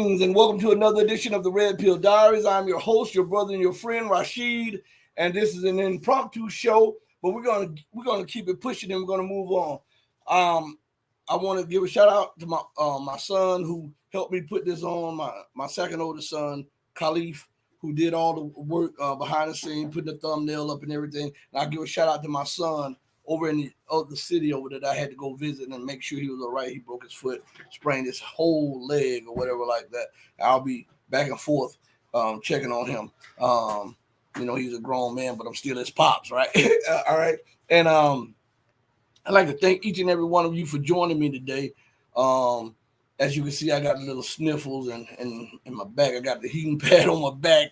Greetings and welcome to another edition of the Red Pill Diaries. I'm your host, your brother and your friend, Rashid, and this is an impromptu show, but we're gonna keep it pushing and we're gonna move on. I want to give a shout out to my son who helped me put this on. My second oldest son, Khalif, who did all the work behind the scene, putting the thumbnail up and everything. And I give a shout out to my son over in the city over there that I had to go visit and make sure he was all right. He broke his foot, sprained his whole leg or whatever like that. I'll be back and forth checking on him. He's a grown man, but I'm still his pops, right? All right. And I'd like to thank each and every one of you for joining me today. As you can see, I got a little sniffles and in my back. I got the heating pad on my back,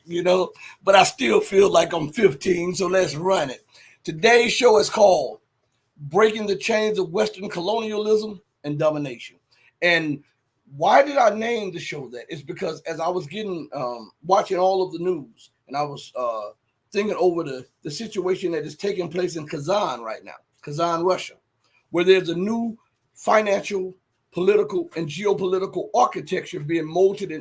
but I still feel like I'm 15, so let's run it. Today's show is called Breaking the Chains of Western Colonialism and Domination. And why did I name the show that? It's because as I was watching all of the news and I was thinking over the situation that is taking place in Kazan right now, Kazan, Russia, where there's a new financial, political, and geopolitical architecture being molded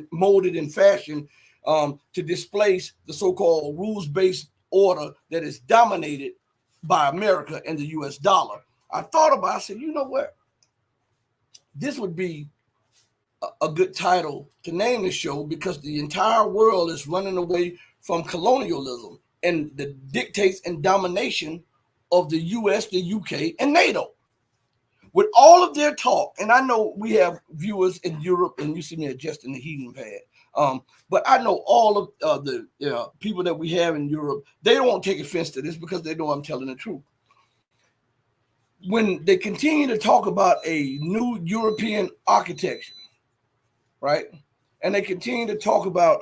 in fashion to displace the so-called rules-based order that is dominated by America and the US dollar. I said, you know what? This would be a good title to name the show because the entire world is running away from colonialism and the dictates and domination of the US, the UK, and NATO. With all of their talk, and I know we have viewers in Europe, and you see me adjusting the heating pad, but I know all of the people that we have in Europe, they don't want to take offense to this because they know I'm telling the truth. When they continue to talk about a new European architecture, right, and they continue to talk about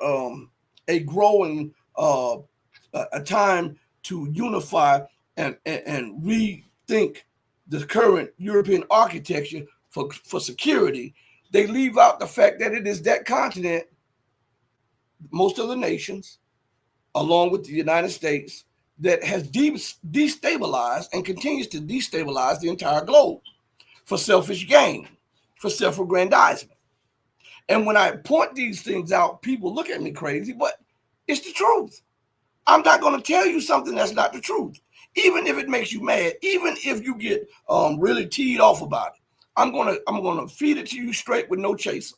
a growing a time to unify and rethink the current European architecture for security, they leave out the fact that it is that continent, most of the nations, along with the United States, that has destabilized and continues to destabilize the entire globe for selfish gain, for self-aggrandizement. And when I point these things out, people look at me crazy, but it's the truth. I'm not going to tell you something that's not the truth. Even if it makes you mad, even if you get really teed off about it, I'm gonna feed it to you straight with no chaser.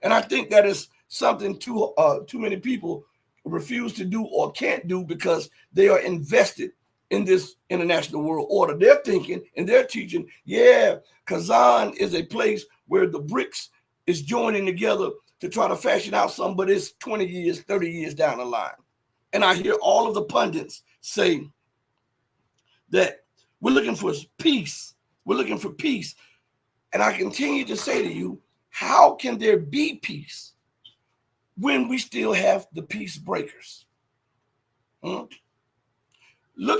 And I think that is something too many people refuse to do or can't do because they are invested in this international world order. They're thinking and they're teaching, Kazan is a place where the BRICS is joining together to try to fashion out something, but it's 20 years, 30 years down the line. And I hear all of the pundits say that we're looking for peace. We're looking for peace. And I continue to say to you, how can there be peace when we still have the peace breakers? Look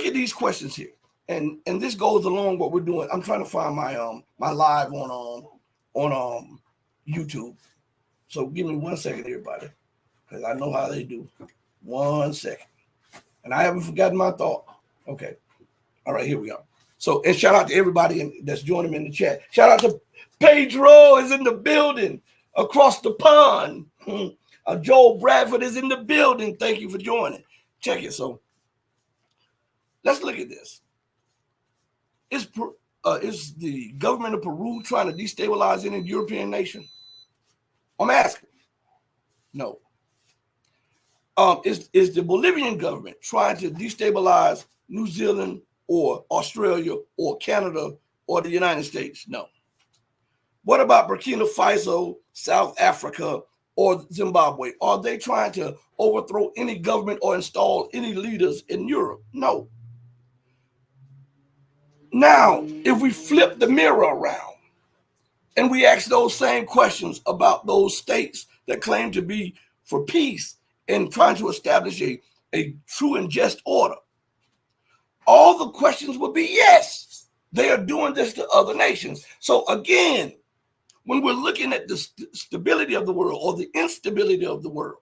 at these questions here. And this goes along what we're doing. I'm trying to find my live on YouTube. So give me 1 second, everybody, because I know how they do. 1 second. And I haven't forgotten my thought. Okay. All right, here we are. So, and shout out to everybody that's joining me in the chat. Shout out to Pedro is in the building across the pond. Joel Bradford is in the building. Thank you for joining. Check it. So, let's look at this. Is the government of Peru trying to destabilize any European nation? I'm asking. No. Is the Bolivian government trying to destabilize New Zealand or Australia or Canada or the United States? No. What about Burkina Faso, South Africa, or Zimbabwe? Are they trying to overthrow any government or install any leaders in Europe? No. Now, if we flip the mirror around and we ask those same questions about those states that claim to be for peace and trying to establish a true and just order, all the questions would be yes, they are doing this to other nations. So again, when we're looking at the stability of the world or the instability of the world,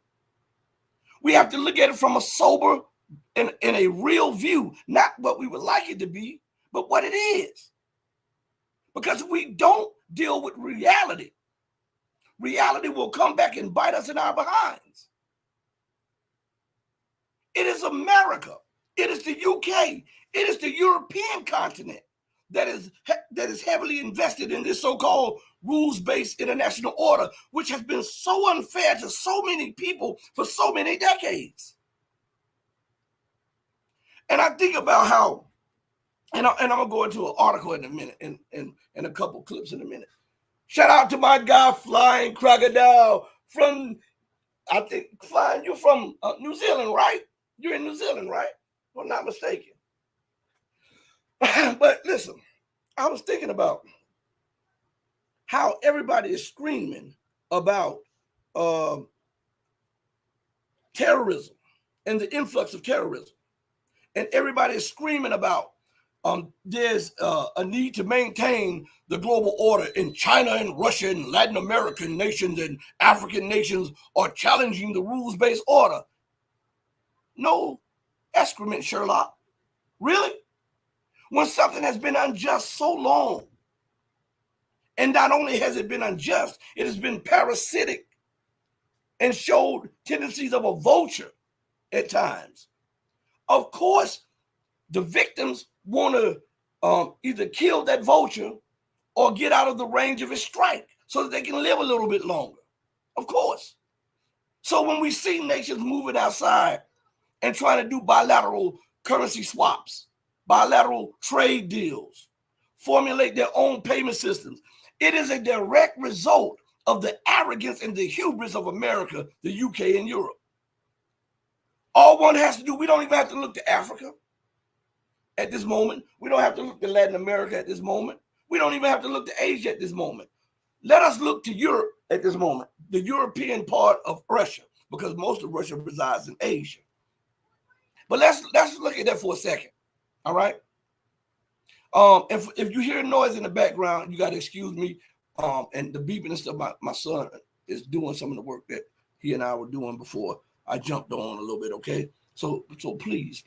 we have to look at it from a sober and a real view, not what we would like it to be, but what it is. Because if we don't deal with reality, reality will come back and bite us in our behinds. It is America. It is the UK. It is the European continent that is heavily invested in this so-called rules-based international order, which has been so unfair to so many people for so many decades. And I think about how, and I'm gonna go into an article in a minute, and a couple clips in a minute. Shout out to my guy Flying Crocodile from, I think, Flying, you're from New Zealand, right? You're in New Zealand, right? If I'm not mistaken. But listen, I was thinking about how everybody is screaming about terrorism and the influx of terrorism. And everybody is screaming about there's a need to maintain the global order in China and Russia and Latin American nations and African nations are challenging the rules-based order. No excrement, Sherlock. Really? When something has been unjust so long, and not only has it been unjust, it has been parasitic and showed tendencies of a vulture at times. Of course, the victims want to either kill that vulture or get out of the range of its strike so that they can live a little bit longer. Of course. So when we see nations moving outside and trying to do bilateral currency swaps, bilateral trade deals, formulate their own payment systems, it is a direct result of the arrogance and the hubris of America, the UK, and Europe. All one has to do, we don't even have to look to Africa at this moment. We don't have to look to Latin America at this moment. We don't even have to look to Asia at this moment. Let us look to Europe at this moment, the European part of Russia, because most of Russia resides in Asia. But let's look at that for a second, all right? If you hear noise in the background, you got to excuse me. And the beeping and stuff, my son is doing some of the work that he and I were doing before I jumped on a little bit, okay? So please,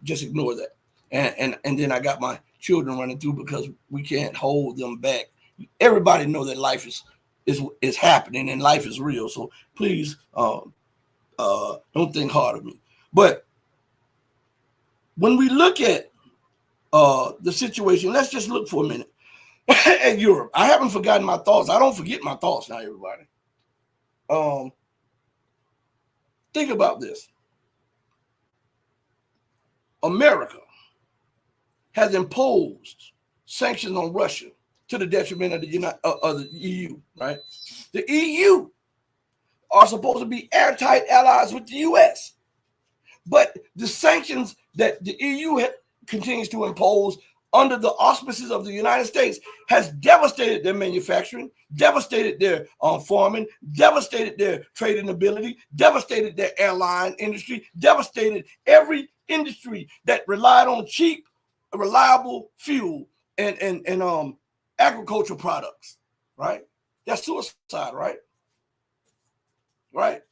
just ignore that. And then I got my children running through because we can't hold them back. Everybody know that life is happening and life is real. So please don't think hard of me. But when we look at the situation, let's just look for a minute at Europe. I haven't forgotten my thoughts. I don't forget my thoughts now, everybody. Think about this. America has imposed sanctions on Russia to the detriment of the EU, right? The EU are supposed to be airtight allies with the US. But the sanctions that the EU continues to impose under the auspices of the United States has devastated their manufacturing, devastated their farming, devastated their trading ability, devastated their airline industry, devastated every industry that relied on cheap, reliable fuel and agricultural products, right? That's suicide, right? Right?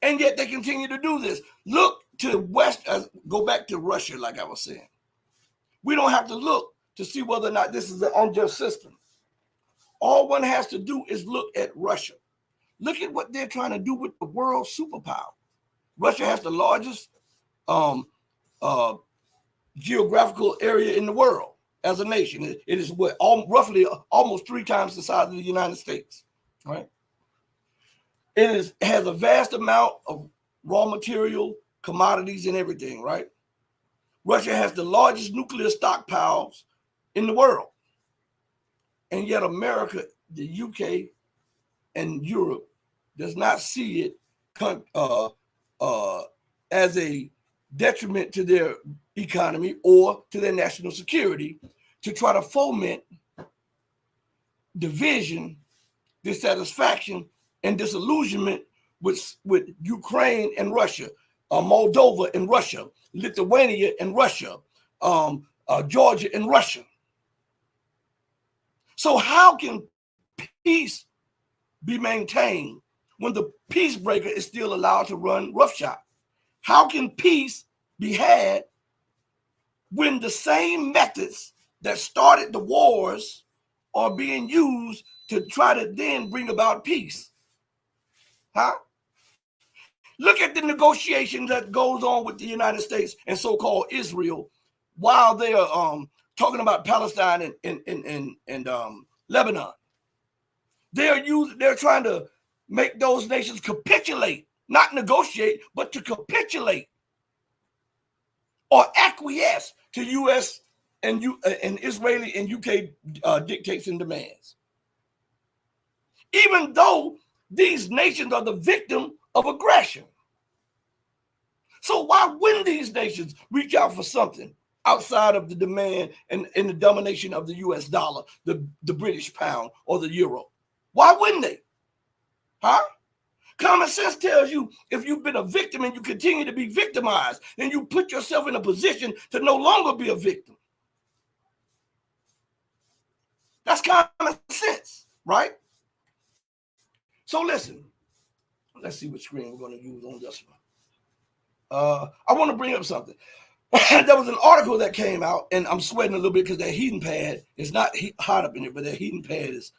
And yet they continue to do this. Look to the West, go back to Russia, like I was saying. We don't have to look to see whether or not this is an unjust system. All one has to do is look at Russia. Look at what they're trying to do with the world superpower. Russia has the largest geographical area in the world as a nation. It is roughly almost 3 times the size of the United States, right? It has a vast amount of raw material, commodities, and everything, right? Russia has the largest nuclear stockpiles in the world. And yet America, the UK, and Europe does not see it as a detriment to their economy or to their national security to try to foment division, dissatisfaction, and disillusionment with Ukraine and Russia, Moldova and Russia, Lithuania and Russia, Georgia and Russia. So how can peace be maintained when the peace breaker is still allowed to run roughshod? How can peace be had when the same methods that started the wars are being used to try to then bring about peace. Look at the negotiations that goes on with the United States and so-called Israel while they are talking about Palestine and Lebanon. They're trying to make those nations capitulate, not negotiate, but to capitulate or acquiesce to U.S. and Israeli and UK dictates and demands. Even though these nations are the victim of aggression. So why wouldn't these nations reach out for something outside of the demand and the domination of the US dollar, the British pound, or the euro? Why wouldn't they? Common sense tells you if you've been a victim and you continue to be victimized, then you put yourself in a position to no longer be a victim. That's common sense, right? So listen, let's see what screen we're going to use on this one. I want to bring up something. There was an article that came out, and I'm sweating a little bit because that heating pad is not hot up in here, but that heating pad is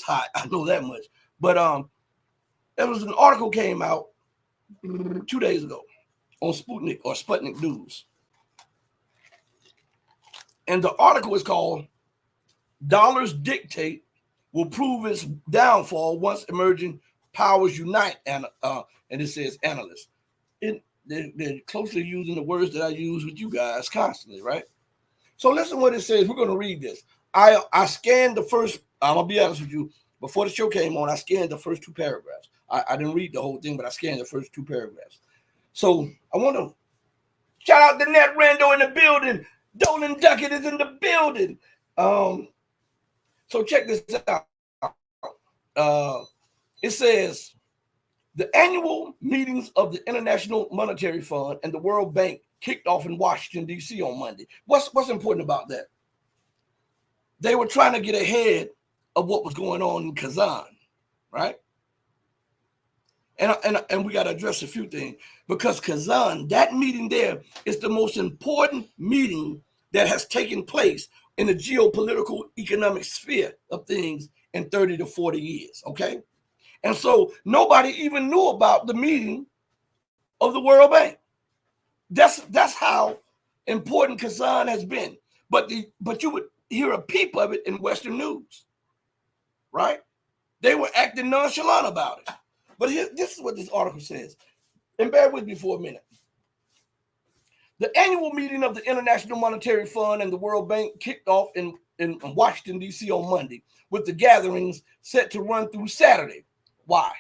hot. I know that much. But there was an article came out 2 days ago on Sputnik News. And the article is called "Dollars Dictate Will Prove Its Downfall Once Emerging Powers Unite," and it says analysts. They're closely using the words that I use with you guys constantly, right? So listen what it says. We're going to read this. I scanned the first, I'm going to be honest with you, before the show came on, I scanned the first 2 paragraphs. I didn't read the whole thing, but I scanned the first 2 paragraphs. So I want to shout out the Net Rando in the building. Dolan Duckett is in the building. So check this out. It says, the annual meetings of the International Monetary Fund and the World Bank kicked off in Washington, D.C. on Monday. What's important about that? They were trying to get ahead of what was going on in Kazan, right? And we got to address a few things because Kazan, that meeting there is the most important meeting that has taken place in the geopolitical economic sphere of things in 30 to 40 years, okay? And so nobody even knew about the meeting of the World Bank. That's how important Kazan has been. But you would hear a peep of it in Western news, right? They were acting nonchalant about it. But this is what this article says. And bear with me for a minute. The annual meeting of the International Monetary Fund and the World Bank kicked off in Washington, D.C. on Monday, with the gatherings set to run through Saturday. Why?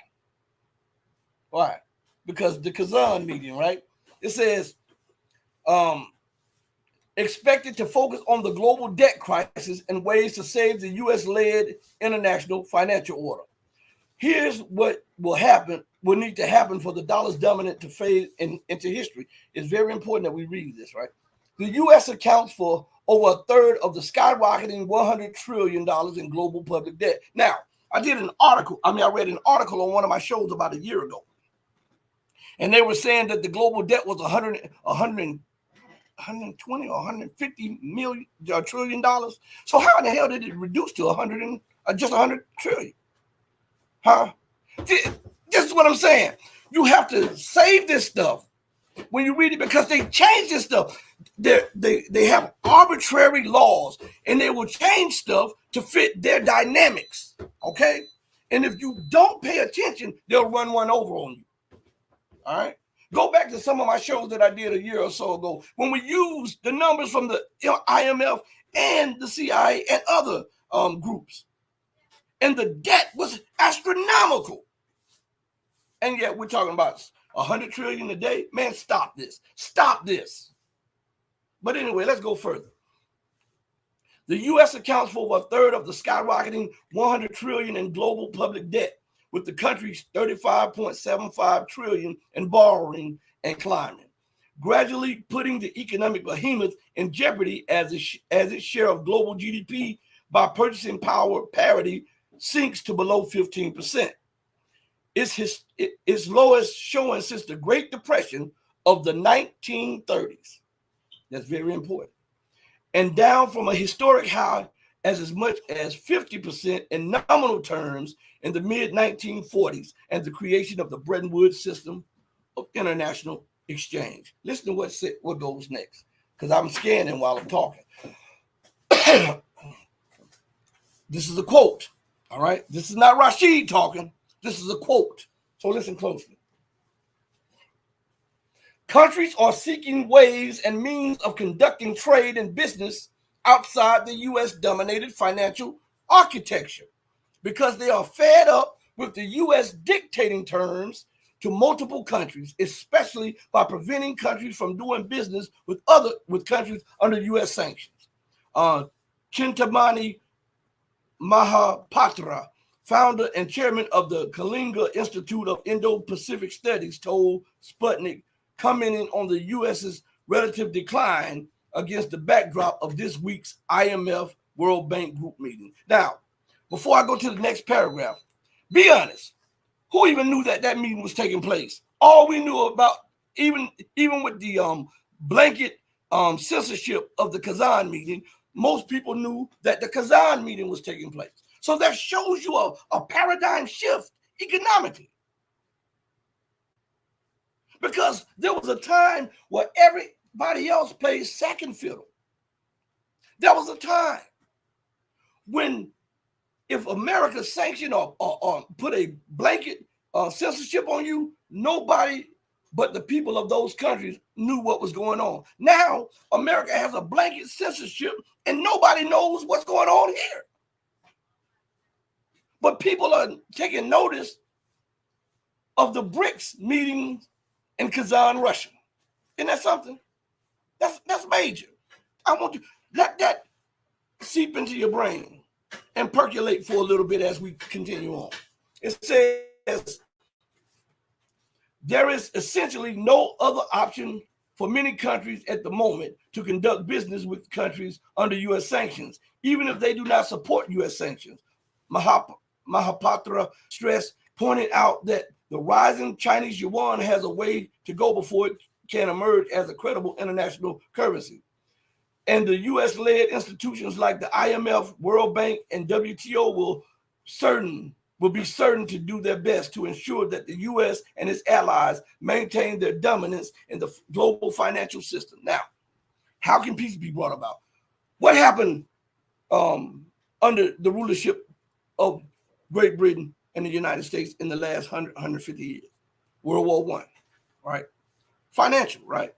Because the Kazan meeting, right? It says, expected to focus on the global debt crisis and ways to save the U.S.-led international financial order. Here's what will need to happen for the dollar's dominance to fade into history. It's very important that we read this, right? The U.S. accounts for over a third of the skyrocketing $100 trillion in global public debt. Now, I read an article on one of my shows about a year ago. And they were saying that the global debt was 120 or 150 trillion dollars. So how in the hell did it reduce to just 100 trillion? This is what I'm saying. You have to save this stuff when you read it because they change this stuff. They have arbitrary laws and they will change stuff to fit their dynamics, okay? And if you don't pay attention, they'll run one over on you, all right? Go back to some of my shows that I did a year or so ago when we used the numbers from the IMF and the CIA and other groups. And the debt was astronomical. And yet we're talking about 100 trillion a day. Man, stop this. Stop this. But anyway, let's go further. The U.S. accounts for over a third of the skyrocketing 100 trillion in global public debt, with the country's 35.75 trillion in borrowing and climbing, gradually putting the economic behemoth in jeopardy as its share of global GDP by purchasing power parity sinks to below 15%. Its lowest showing since the Great Depression of the 1930s. That's very important. And down from a historic high as much as 50% in nominal terms in the mid-1940s and the creation of the Bretton Woods system of international exchange. Listen to what goes next, because I'm scanning while I'm talking. This is a quote, all right? This is not Rashid talking. This is a quote. So listen closely. Countries are seeking ways and means of conducting trade and business outside the U.S.-dominated financial architecture because they are fed up with the U.S. dictating terms to multiple countries, especially by preventing countries from doing business with countries under U.S. sanctions. Chintamani Mahapatra, founder and chairman of the Kalinga Institute of Indo-Pacific Studies, told Sputnik, commenting on the U.S.'s relative decline against the backdrop of this week's IMF World Bank Group meeting. Now, before I go to the next paragraph, be honest. Who even knew that meeting was taking place? All we knew about, even with the blanket censorship of the Kazan meeting, most people knew that the Kazan meeting was taking place. So that shows you a paradigm shift economically. Because there was a time where everybody else played second fiddle. There was a time when if America sanctioned or put a blanket censorship on you, nobody but the people of those countries knew what was going on. Now, America has a blanket censorship and nobody knows what's going on here. But people are taking notice of the BRICS meeting in Kazan, Russia. Isn't that something? That's major. I want you to let that seep into your brain and percolate for a little bit as we continue on. It says, there is essentially no other option for many countries at the moment to conduct business with countries under U.S. sanctions, even if they do not support U.S. sanctions. Mahapatra stressed, pointing out that the rising Chinese yuan has a way to go before it can emerge as a credible international currency. And the U.S.-led institutions like the IMF, World Bank, and WTO will be certain to do their best to ensure that the U.S. and its allies maintain their dominance in the global financial system. Now, how can peace be brought about? What happened under the rulership of Great Britain and the United States in the last 150 years? World War I, right? Financial, right?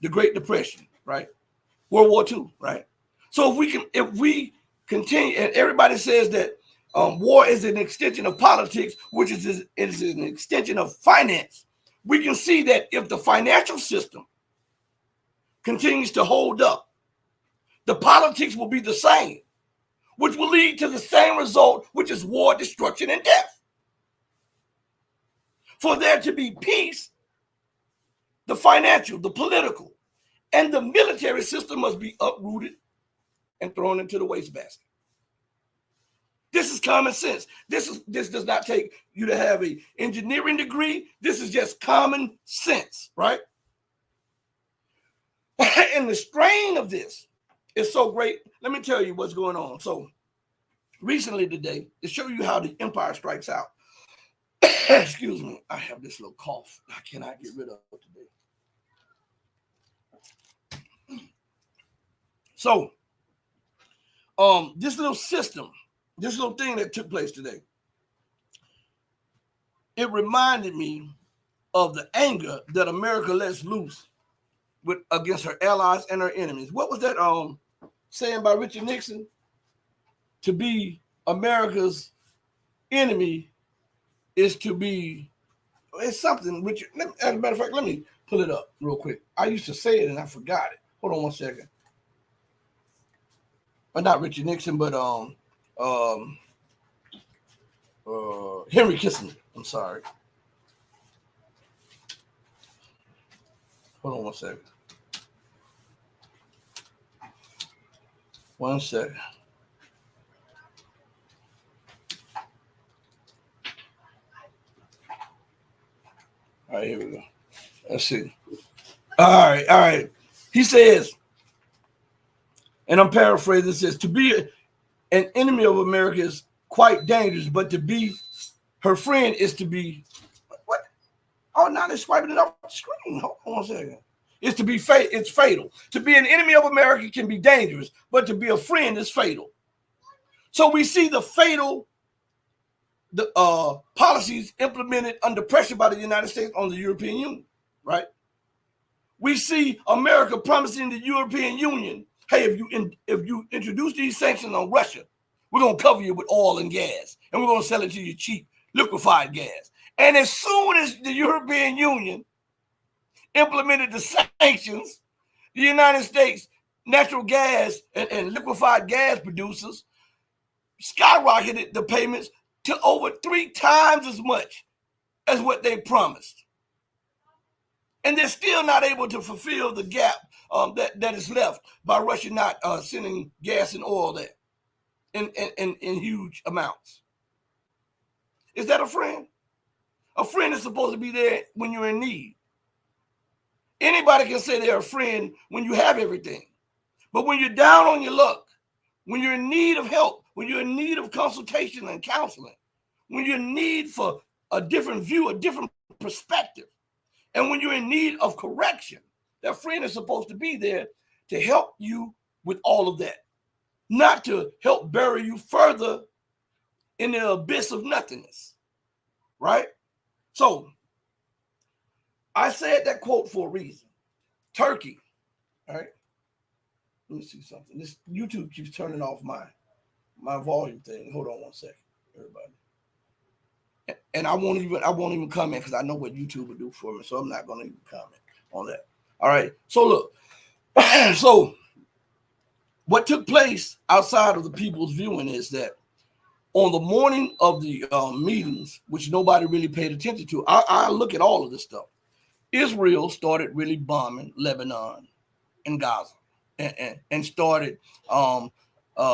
The Great Depression, right? World War II, right? So if we continue, and everybody says that war is an extension of politics, which is an extension of finance, we can see that if the financial system continues to hold up, the politics will be the same, which will lead to the same result, which is war, destruction, and death. For there to be peace, the financial, the political, and the military system must be uprooted and thrown into the wastebasket. This is common sense. This does not take you to have an engineering degree. This is just common sense, right? And the strain of this is so great. Let me tell you what's going on. So recently today, to show you how the empire strikes out. Excuse me, I have this little cough I cannot get rid of today. So, this little system, this little thing that took place today, it reminded me of the anger that America lets loose against her allies and her enemies. What was that saying by Richard Nixon? To be America's enemy is to be, it's something, Richard, as a matter of fact, let me pull it up real quick. I used to say it and I forgot it. Hold on one second. Not Richard Nixon, but Henry Kissinger. I'm sorry. Hold on one second. One second. All right, here we go. Let's see. All right. He says, and I'm paraphrasing, it says, to be an enemy of America is quite dangerous, but to be her friend is to be what? Oh, now they're swiping it off the screen. Hold on 1 second. It's to be it's fatal. To be an enemy of America can be dangerous, but to be a friend is fatal. So we see the fatal policies implemented under pressure by the United States on the European Union, right? We see America promising the European Union, hey, if you introduce these sanctions on Russia, we're going to cover you with oil and gas, and we're going to sell it to you cheap, liquefied gas. And as soon as the European Union implemented the sanctions, the United States natural gas and liquefied gas producers skyrocketed the payments to over 3 times as much as what they promised. And they're still not able to fulfill the gap that is left by Russia not sending gas and oil there in huge amounts. Is that a friend? A friend is supposed to be there when you're in need. Anybody can say they're a friend when you have everything. But when you're down on your luck, when you're in need of help, when you're in need of consultation and counseling, when you're in need for a different view, a different perspective, and when you're in need of correction, that friend is supposed to be there to help you with all of that, not to help bury you further in the abyss of nothingness, right? So I said that quote for a reason. Turkey, all right? Let me see something. This YouTube keeps turning off my volume thing. Hold on 1 second, everybody. And I won't even comment because I know what YouTube will do for me, so I'm not going to even comment on that. All right. So look, so what took place outside of the people's viewing is that on the morning of the meetings, which nobody really paid attention to, I look at all of this stuff. Israel started really bombing Lebanon and Gaza, and started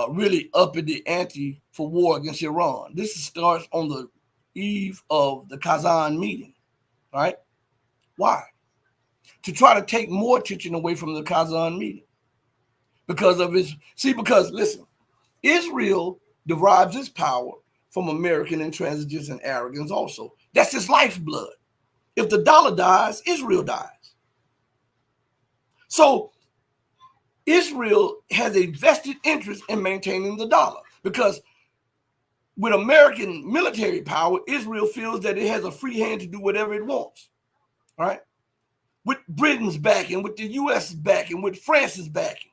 really upping the ante for war against Iran. This starts on the eve of the Kazan meeting, right? Why? To try to take more attention away from the Kazan meeting because of because listen, Israel derives its power from American intransigence and arrogance also. That's its lifeblood. If the dollar dies, Israel dies. So Israel has a vested interest in maintaining the dollar because with American military power, Israel feels that it has a free hand to do whatever it wants, right? With Britain's backing, with the U.S.'s backing, with France's backing.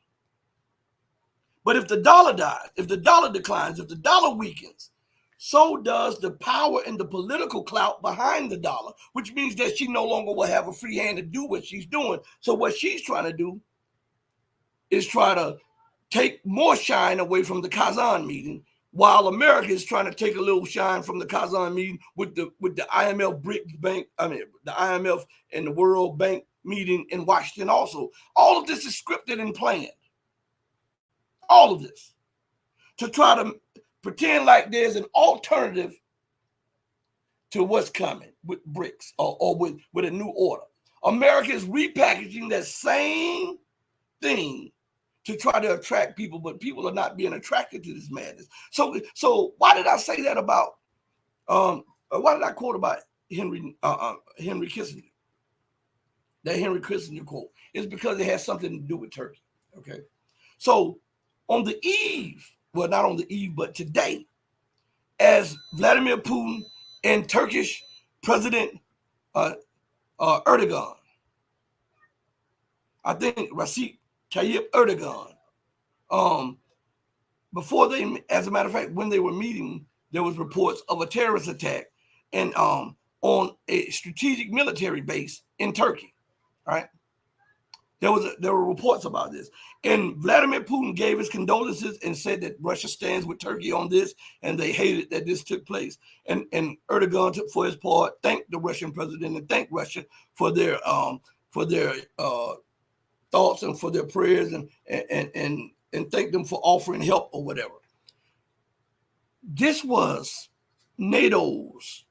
But if the dollar dies, if the dollar declines, if the dollar weakens, so does the power and the political clout behind the dollar, which means that she no longer will have a free hand to do what she's doing. So what she's trying to do is try to take more shine away from the Kazan meeting, while America is trying to take a little shine from the Kazan meeting with the IMF the IMF and the World Bank meeting in Washington also. All of this is scripted and planned. All of this to try to pretend like there's an alternative to what's coming with BRICS or with a new order. America is repackaging that same thing to try to attract people, but people are not being attracted to this madness. So why did I say that about? Why did I quote about Henry Kissinger? That Henry Kissinger quote is because it has something to do with Turkey. Okay, so on the eve, well, not on the eve, but today, as Vladimir Putin and Turkish President Erdogan, I think Recep Tayyip Erdogan, before they, as a matter of fact, when they were meeting, there was reports of a terrorist attack and on a strategic military base in Turkey, right? There were reports about this, and Vladimir Putin gave his condolences and said that Russia stands with Turkey on this, and they hated that this took place. And Erdogan, for his part, thanked the Russian president and thanked Russia for their thoughts and for their prayers and thanked them for offering help or whatever. This was NATO's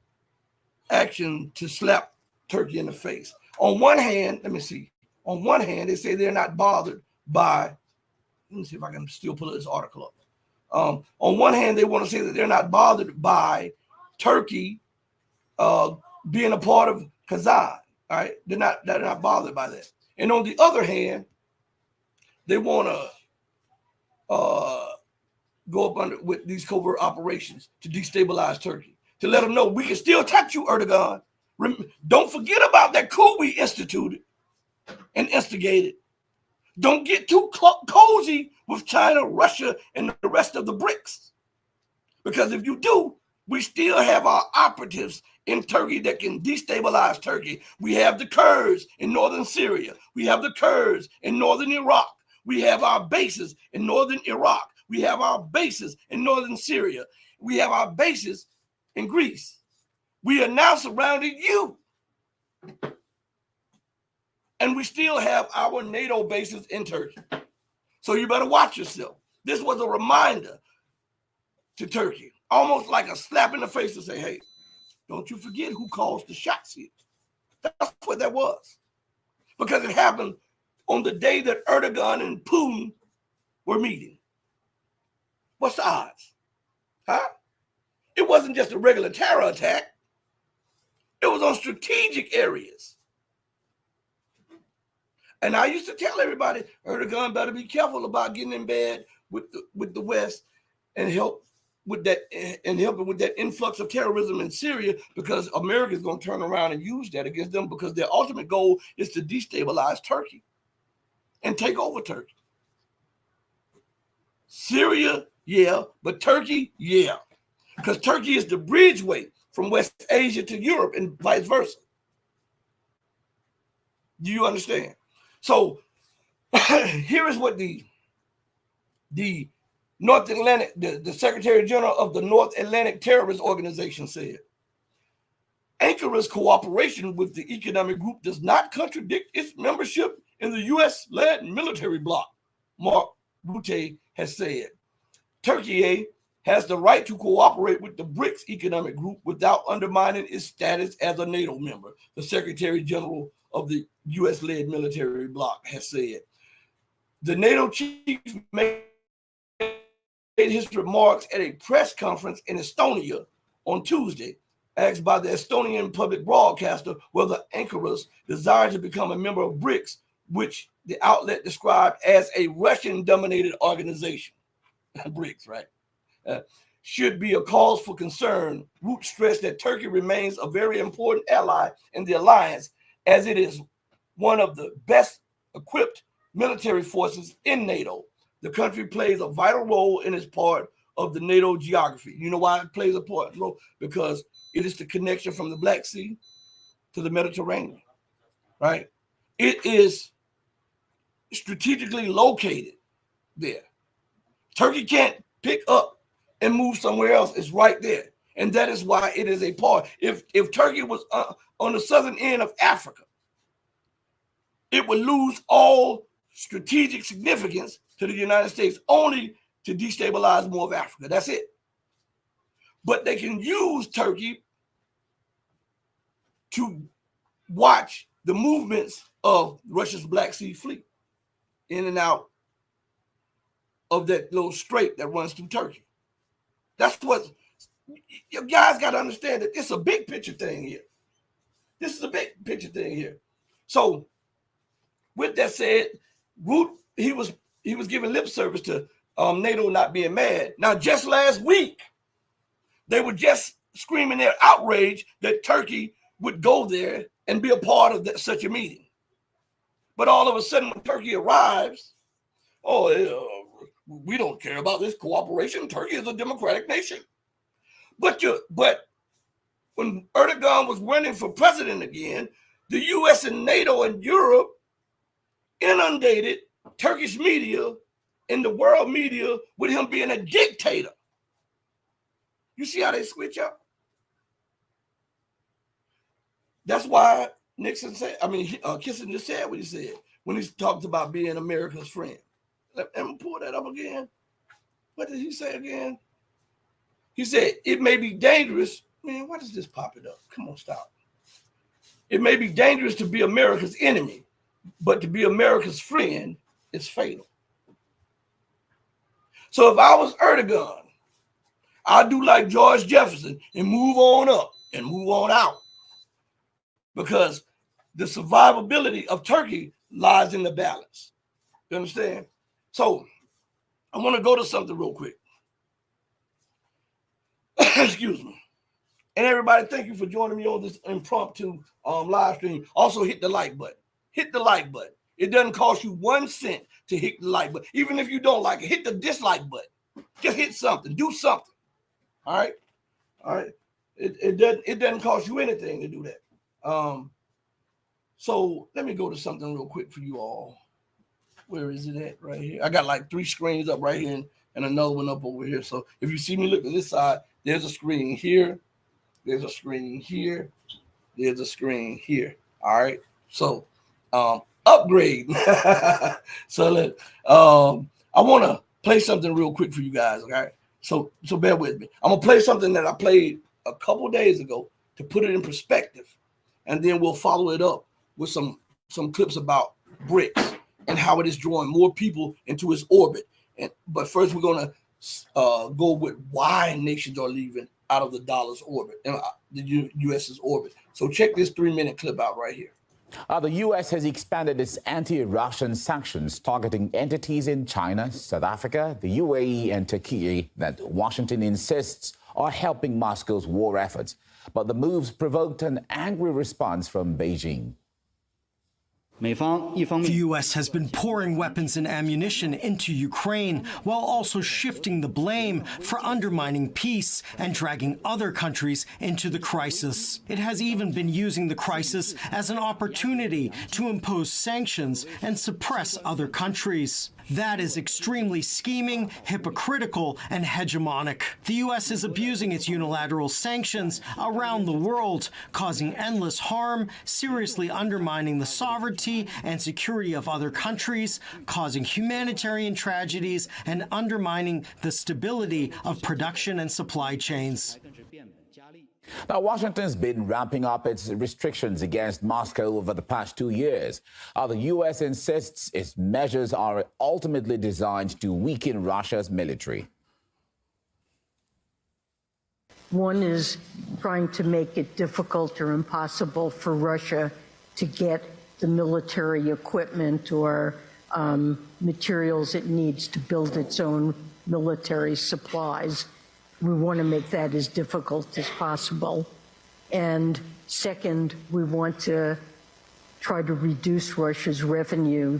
action to slap Turkey in the face. On one hand, let me see. On one hand, they say they're not bothered by, let me see if I can still pull this article up. On one hand, they want to say that they're not bothered by Turkey being a part of Kazan. All right, they're not bothered by that. And on the other hand, they want to go up under with these covert operations to destabilize Turkey, to let them know we can still attack you, Erdogan. Don't forget about that coup we instituted and instigated. Don't get too cozy with China, Russia, and the rest of the BRICS. Because if you do, we still have our operatives in Turkey that can destabilize Turkey. We have the Kurds in northern Syria. We have the Kurds in northern Iraq. We have our bases in northern Iraq. We have our bases in northern Syria. We have our bases in Greece. We are now surrounding you. And we still have our NATO bases in Turkey. So you better watch yourself. This was a reminder to Turkey, almost like a slap in the face to say, hey, don't you forget who calls the shots here. That's what that was. Because it happened on the day that Erdogan and Putin were meeting. What's the odds? Huh? It wasn't just a regular terror attack. It was on strategic areas. And I used to tell everybody, Erdogan better be careful about getting in bed with the West and help with that and helping with that influx of terrorism in Syria, because America is going to turn around and use that against them, because their ultimate goal is to destabilize Turkey and take over Turkey. Syria, yeah, but Turkey, yeah. Because Turkey is the bridgeway from West Asia to Europe and vice versa. Do you understand? So here is what the North Atlantic, the Secretary General of the North Atlantic Terrorist Organization said. Ankara's cooperation with the economic group does not contradict its membership in the U.S.-led military bloc, Mark Rutte has said. Turkey has the right to cooperate with the BRICS economic group without undermining its status as a NATO member, the Secretary General of the U.S.-led military bloc has said. The NATO chief made his remarks at a press conference in Estonia on Tuesday, asked by the Estonian public broadcaster whether Ankara's desire to become a member of BRICS, which the outlet described as a Russian-dominated organization, BRICS, right, should be a cause for concern. Root stressed that Turkey remains a very important ally in the alliance, as it is one of the best equipped military forces in NATO. The country plays a vital role in its part of the NATO geography. You know why it plays a important role? Because it is the connection from the Black Sea to the Mediterranean, right? It is strategically located there. Turkey can't pick up and move somewhere else. It's right there. And that is why it is a part. If Turkey was on the southern end of Africa, it would lose all strategic significance to the United States, only to destabilize more of Africa. That's it. But they can use Turkey to watch the movements of Russia's Black Sea fleet in and out of that little strait that runs through Turkey. That's what you guys got to understand, that it's a big picture thing here. This is a big picture thing here. So with that said, Root, he was giving lip service to NATO not being mad. Now, just last week, they were just screaming their outrage that Turkey would go there and be a part of such a meeting. But all of a sudden, when Turkey arrives, we don't care about this cooperation. Turkey is a democratic nation. But when Erdogan was running for president again, the U.S. and NATO and Europe inundated Turkish media and the world media with him being a dictator. You see how they switch up? That's why Kissinger said what he said when he talked about being America's friend. Let me pull that up again. What did he say again? He said, it may be dangerous. Man, why does this pop it up? Come on, stop. It may be dangerous to be America's enemy, but to be America's friend is fatal. So if I was Erdogan, I'd do like George Jefferson and move on up and move on out, because the survivability of Turkey lies in the balance. You understand? So I want to go to something real quick. Excuse me. And everybody, thank you for joining me on this impromptu live stream. Also, hit the like button. Hit the like button. It doesn't cost you 1 cent to hit the like button. Even if you don't like it, hit the dislike button. Just hit something. Do something. All right? All right? It doesn't cost you anything to do that. So let me go to something real quick for you all. Where is it at? Right here. I got like 3 screens up right here and another one up over here. So if you see me look at this side, there's a screen here. There's a screen here. There's a screen here. All right. So upgrade. So I want to play something real quick for you guys. Okay. So bear with me. I'm gonna play something that I played a couple days ago to put it in perspective, and then we'll follow it up with some clips about BRICS and how it is drawing more people into its orbit. But first, we're gonna go with why nations are leaving out of the dollar's orbit and the U.S.'s orbit. So check this 3-minute clip out right here. The U.S. has expanded its anti-Russian sanctions targeting entities in China, South Africa, the UAE and Turkey that Washington insists are helping Moscow's war efforts. But the moves provoked an angry response from Beijing. The U.S. has been pouring weapons and ammunition into Ukraine while also shifting the blame for undermining peace and dragging other countries into the crisis. It has even been using the crisis as an opportunity to impose sanctions and suppress other countries. That is extremely scheming, hypocritical, and hegemonic. The U.S. is abusing its unilateral sanctions around the world, causing endless harm, seriously undermining the sovereignty and security of other countries, causing humanitarian tragedies, and undermining the stability of production and supply chains. Now, Washington's been ramping up its restrictions against Moscow over the past 2 years. The U.S. insists its measures are ultimately designed to weaken Russia's military. One is trying to make it difficult or impossible for Russia to get the military equipment or materials it needs to build its own military supplies. We want to make that as difficult as possible. And second, we want to try to reduce Russia's revenue.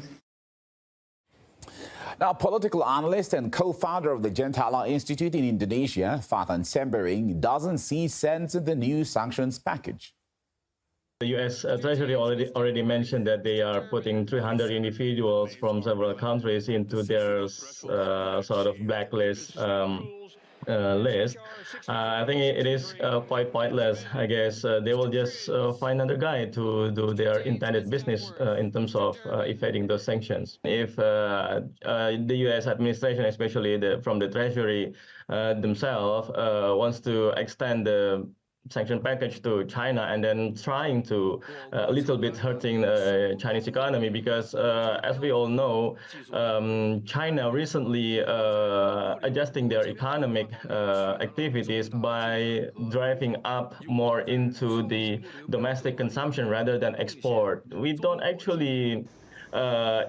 Now, political analyst and co-founder of the Gentala Institute in Indonesia, Fatan Sembering, doesn't see sense in the new sanctions package. The U.S. Treasury already mentioned that they are putting 300 individuals from several countries into their sort of blacklist list. I think it is quite pointless. I guess they will just find another guy to do their intended business in terms of evading those sanctions. If the U.S. administration, especially from the Treasury themselves, wants to extend the sanction package to China and then trying to a little bit hurting the Chinese economy, because as we all know, China recently adjusting their economic activities by driving up more into the domestic consumption rather than export. We don't actually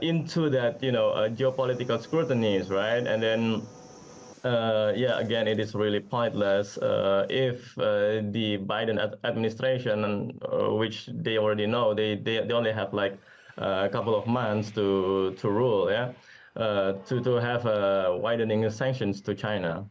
into that, geopolitical scrutinies, right? And then again, it is really pointless if the Biden administration, which they already know, they only have like a couple of months to rule, to have widening sanctions to China.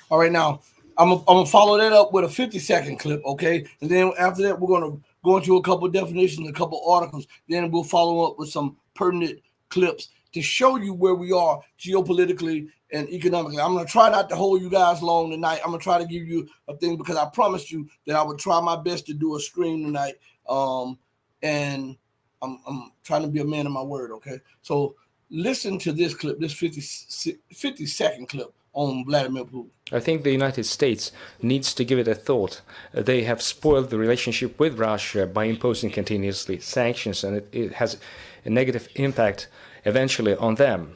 All right, now I'm gonna follow that up with a 50-second clip, okay? And then after that, we're gonna go into a couple of definitions, a couple of articles. Then we'll follow up with some pertinent clips to show you where we are geopolitically and economically. I'm going to try not to hold you guys long tonight. I'm going to try to give you a thing because I promised you that I would try my best to do a stream tonight. And I'm trying to be a man of my word, okay? So listen to this clip, this 50-second clip on Vladimir Putin. I think the United States needs to give it a thought. They have spoiled the relationship with Russia by imposing continuously sanctions, and it has a negative impact eventually on them.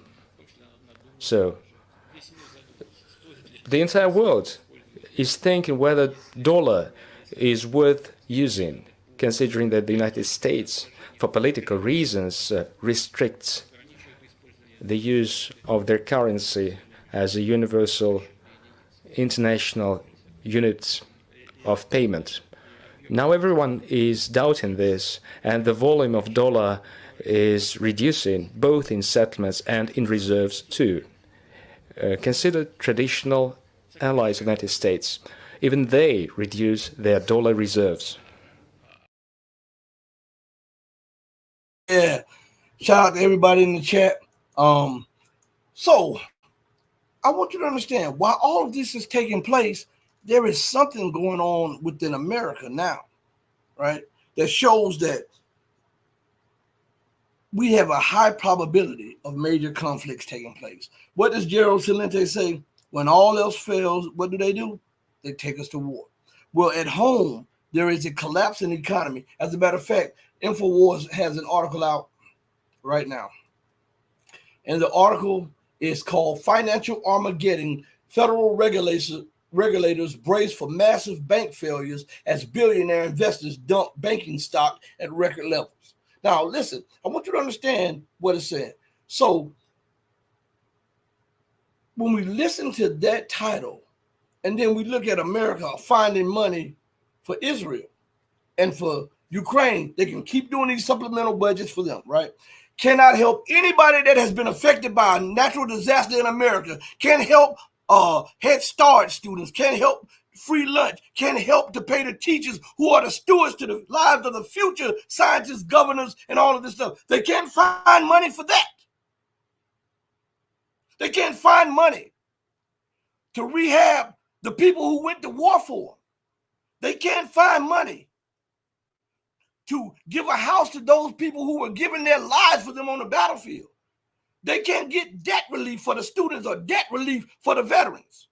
So the entire world is thinking whether dollar is worth using, considering that the United States, for political reasons, restricts the use of their currency as a universal international unit of payment. Now everyone is doubting this, and the volume of dollar is reducing, both in settlements and in reserves too. Consider traditional allies of the United States. Even they reduce their dollar reserves. Yeah. Shout out to everybody in the chat. So I want you to understand, while all of this is taking place, there is something going on within America now, right? That shows that we have a high probability of major conflicts taking place. What does Gerald Celente say? When all else fails, what do? They take us to war. Well, at home, there is a collapse in the economy. As a matter of fact, InfoWars has an article out right now. And the article is called Financial Armageddon. Federal regulators brace for massive bank failures as billionaire investors dump banking stock at record levels. Now, listen, I want you to understand what it said. So, when we listen to that title, and then we look at America finding money for Israel and for Ukraine, they can keep doing these supplemental budgets for them, right? Cannot help anybody that has been affected by a natural disaster in America. Can't help Head Start students. Can't help free lunch. Can't help to pay the teachers who are the stewards to the lives of the future scientists, governors, and all of this stuff. They can't find money for that. They can't find money to rehab the people who went to war for them. They can't find money to give a house to those people who were giving their lives for them on the battlefield. They can't get debt relief for the students or debt relief for the veterans.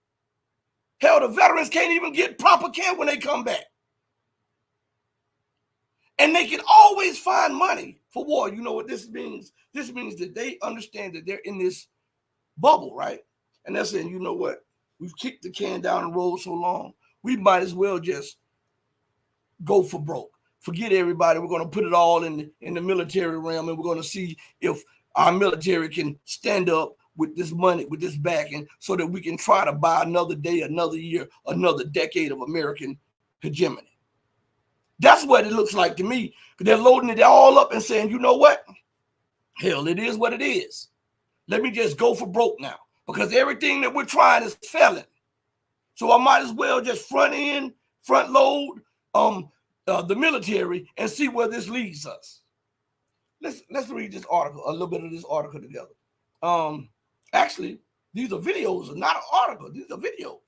Hell, the veterans can't even get proper care when they come back. And they can always find money for war. You know what this means? This means that they understand that they're in this bubble, right? And they're saying, you know what? We've kicked the can down the road so long, we might as well just go for broke. Forget everybody. We're going to put it all in the military realm, and we're going to see if our military can stand up with this money, with this backing, so that we can try to buy another day, another year, another decade of American hegemony. That's what it looks like to me. They're loading it all up and saying, you know what? Hell, it is what it is. Let me just go for broke now, because everything that we're trying is failing. So I might as well just front load the military and see where this leads us. Let's read this article, a little bit of this article together. Actually, these are videos, not an article. These are videos.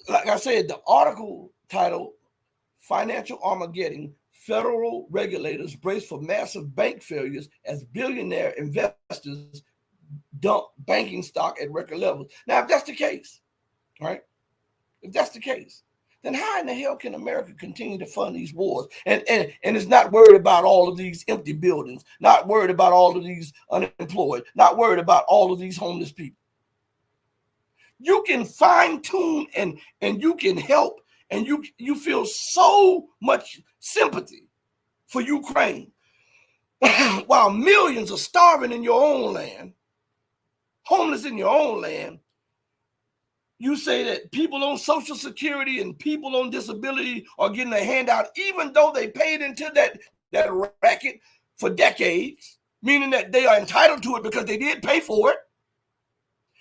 Like I said, the article titled Financial Armageddon, Federal Regulators Brace for Massive Bank Failures as Billionaire Investors Dump Banking Stock at Record Levels. Now, if that's the case, right? If that's the case, then how in the hell can America continue to fund these wars? And it's not worried about all of these empty buildings, not worried about all of these unemployed, not worried about all of these homeless people. You can fine tune and you can help, and you feel so much sympathy for Ukraine while millions are starving in your own land, homeless in your own land. You say that people on Social Security and people on disability are getting a handout, even though they paid into that racket for decades, meaning that they are entitled to it because they did pay for it.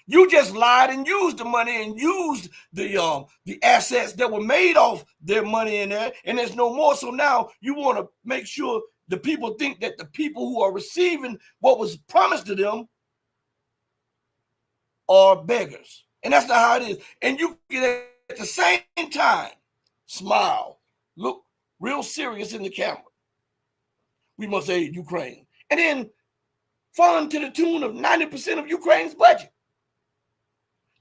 You just lied and used the money and used the assets that were made off their money in there, and there's no more. So now you want to make sure the people think that the people who are receiving what was promised to them are beggars. And that's not how it is. And you can at the same time smile, look real serious in the camera. We must aid Ukraine. And then fund to the tune of 90% of Ukraine's budget.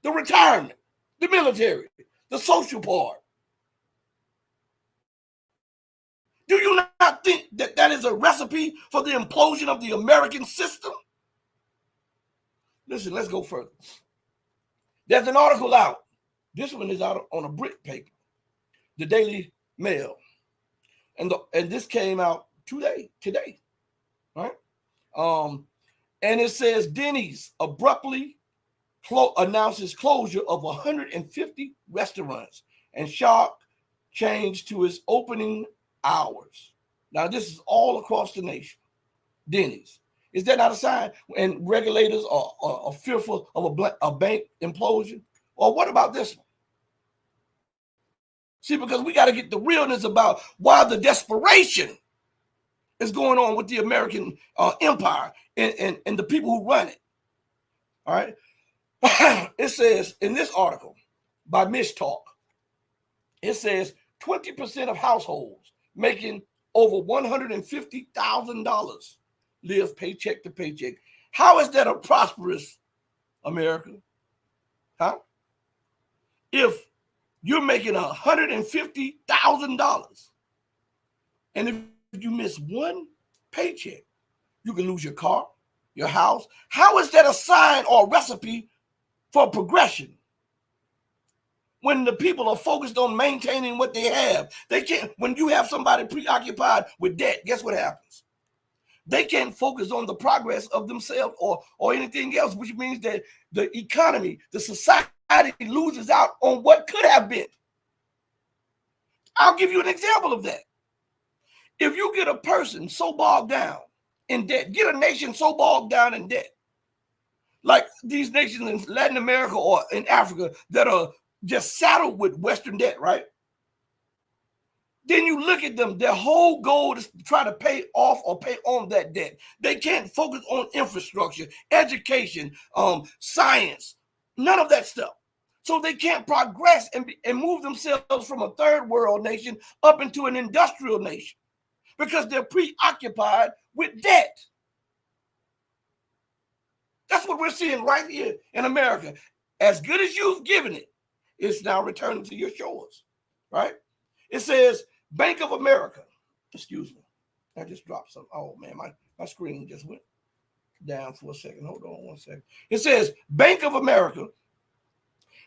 The retirement, the military, the social part. Do you not think that that is a recipe for the implosion of the American system? listen, let's go further. There's an article out. This one is out on a Brit paper, the Daily Mail. And this came out today, right? And it says Denny's abruptly announces closure of 150 restaurants and sharp change to its opening hours. Now, this is all across the nation. Denny's. Is that not a sign? And regulators are fearful of a bank implosion? Or what about this one? See, because we got to get the realness about why the desperation is going on with the American empire and the people who run it. All right. It says in this article by Mish Talk, it says 20% of households making over $150,000 live paycheck to paycheck. How is that a prosperous America? Huh? If you're making $150,000 and if you miss one paycheck, you can lose your car, your house. How is that a sign or a recipe for progression? When the people are focused on maintaining what they have, they can't. When you have somebody preoccupied with debt, guess what happens? They can't focus on the progress of themselves or anything else, which means that the economy, the society loses out on what could have been. I'll give you an example of that. If you get a person so bogged down in debt, get a nation so bogged down in debt, like these nations in Latin America or in Africa that are just saddled with Western debt, right? Then you look at them, their whole goal is to try to pay off or pay on that debt. They can't focus on infrastructure, education, science, none of that stuff. So they can't progress and move themselves from a third world nation up into an industrial nation because they're preoccupied with debt. That's what we're seeing right here in America. As good as you've given it, it's now returning to your shores, right? It says Bank of America. Excuse me. I just dropped some. Oh, man, my screen just went down for a second. Hold on one second. It says Bank of America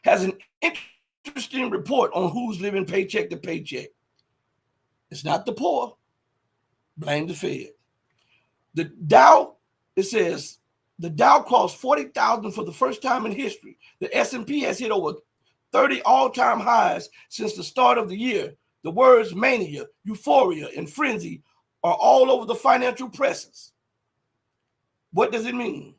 has an interesting report on who's living paycheck to paycheck. It's not the poor. Blame the Fed. The Dow, it says, the Dow crossed 40,000 for the first time in history. The S&P has hit over 30 all-time highs since the start of the year. The words mania, euphoria, and frenzy are all over the financial presses. What does it mean?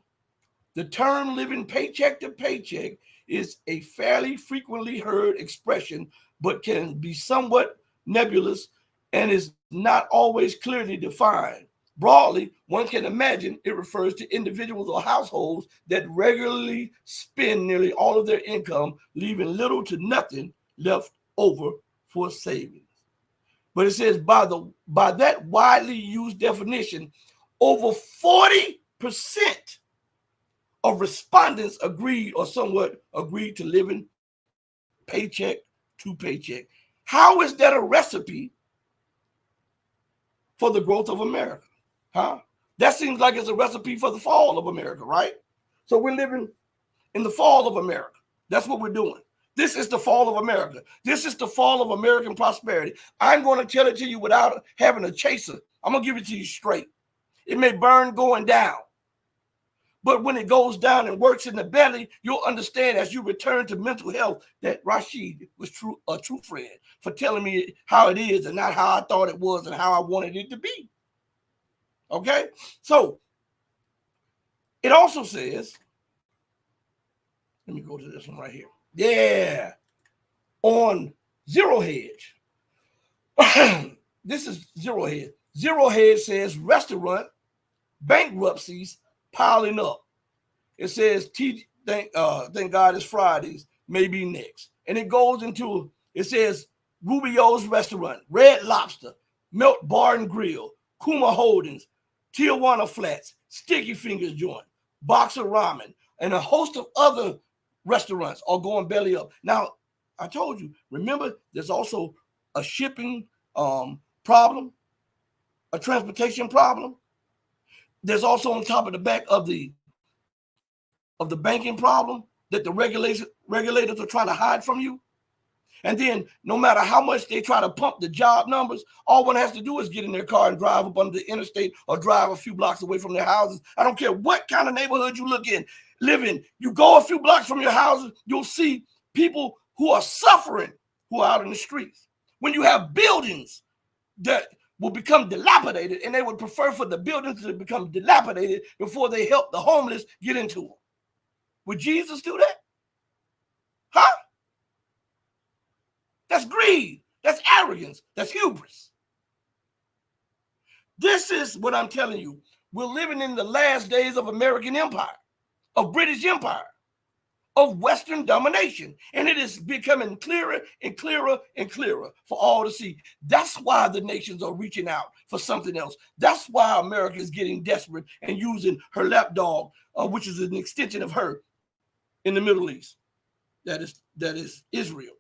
The term living paycheck to paycheck is a fairly frequently heard expression, but can be somewhat nebulous and is not always clearly defined. Broadly, one can imagine it refers to individuals or households that regularly spend nearly all of their income, leaving little to nothing left over for savings. But it says by that widely used definition, over 40% of respondents agreed or somewhat agreed to living paycheck to paycheck. How is that a recipe for the growth of America? Huh? That seems like it's a recipe for the fall of America, right? So we're living in the fall of America. That's what we're doing. This is the fall of America. This is the fall of American prosperity. I'm going to tell it to you without having a chaser. I'm going to give it to you straight. It may burn going down, but when it goes down and works in the belly, you'll understand as you return to mental health that Rashid was a true friend for telling me how it is and not how I thought it was and how I wanted it to be. Okay? So it also says, let me go to this one right here. Yeah. On Zero Hedge. This is Zero Hedge. Zero Hedge says restaurant bankruptcies piling up. It says, thank God it's Fridays, maybe next. And it goes into, it says Rubio's Restaurant, Red Lobster, Melt Bar and Grill, Kuma Holdings, Tijuana Flats, Sticky Fingers Joint, Boxer Ramen, and a host of other restaurants are going belly up. Now, I told you, remember, there's also a shipping problem, a transportation problem. There's also on top of the back of the of the banking problem that the regulators are trying to hide from you. And then no matter how much they try to pump the job numbers, all one has to do is get in their car and drive up under the interstate or drive a few blocks away from their houses. I don't care what kind of neighborhood you live in. You go a few blocks from your houses, you'll see people who are suffering, who are out in the streets. When you have buildings that will become dilapidated, and they would prefer for the buildings to become dilapidated before they help the homeless get into them. Would Jesus do that? Huh? That's greed. That's arrogance. That's hubris. This is what I'm telling you. We're living in the last days of American empire, of British empire, of Western domination. And it is becoming clearer and clearer and clearer for all to see. That's why the nations are reaching out for something else. That's why America is getting desperate and using her lapdog, which is an extension of her in the Middle East. That is Israel.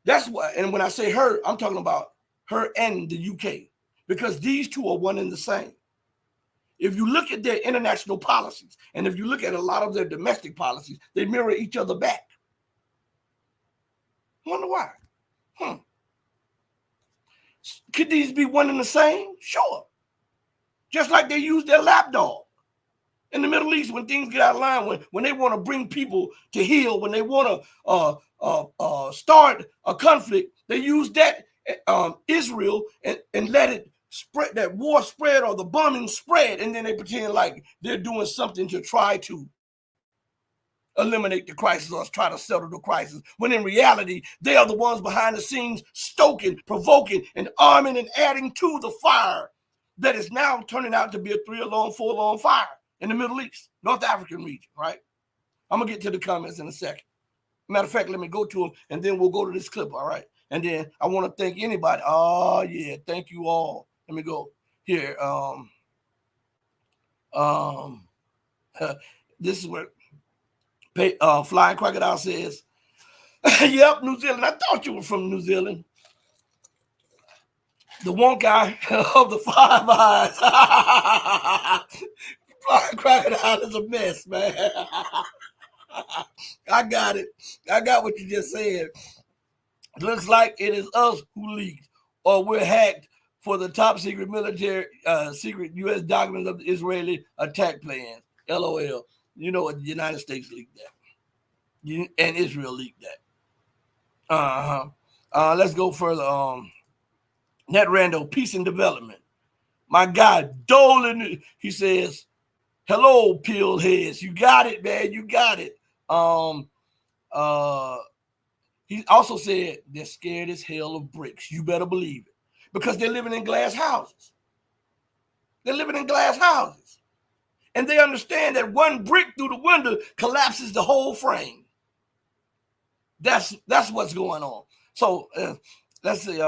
That's why, and when I say her, I'm talking about her and the UK, because these two are one and the same. If you look at their international policies, and if you look at a lot of their domestic policies, they mirror each other back. Wonder why? Could these be one and the same? Sure. Just like they use their lapdog in the Middle East when things get out of line, when they want to bring people to heel, when they want to start a conflict, they use that Israel and let it spread, that war spread or the bombing spread, and then they pretend like they're doing something to try to eliminate the crisis or try to settle the crisis, when in reality, they are the ones behind the scenes stoking, provoking, and arming and adding to the fire that is now turning out to be a 3-alarm, 4-alarm fire in the Middle East, North African region, right? I'm going to get to the comments in a second. Matter of fact, let me go to them, and then we'll go to this clip, all right? And then I want to thank anybody. Oh, yeah, thank you all. Let me go here. This is where Flying Crocodile says, yep, New Zealand. I thought you were from New Zealand. The one guy of the 5 eyes. Flying Crocodile is a mess, man. I got it. I got what you just said. It looks like it is us who leaked, or we're hacked for the top secret military, secret U.S. documents of the Israeli attack plans. LOL. You know what? The United States leaked that. And Israel leaked that. Let's go further. Net Rando, peace and development. My guy, Dolan, he says, hello, pill heads. You got it, man. You got it. He also said they're scared as hell of bricks. You better believe it. Because they're living in glass houses. They're living in glass houses. And they understand that one brick through the window collapses the whole frame. That's what's going on. So let's see.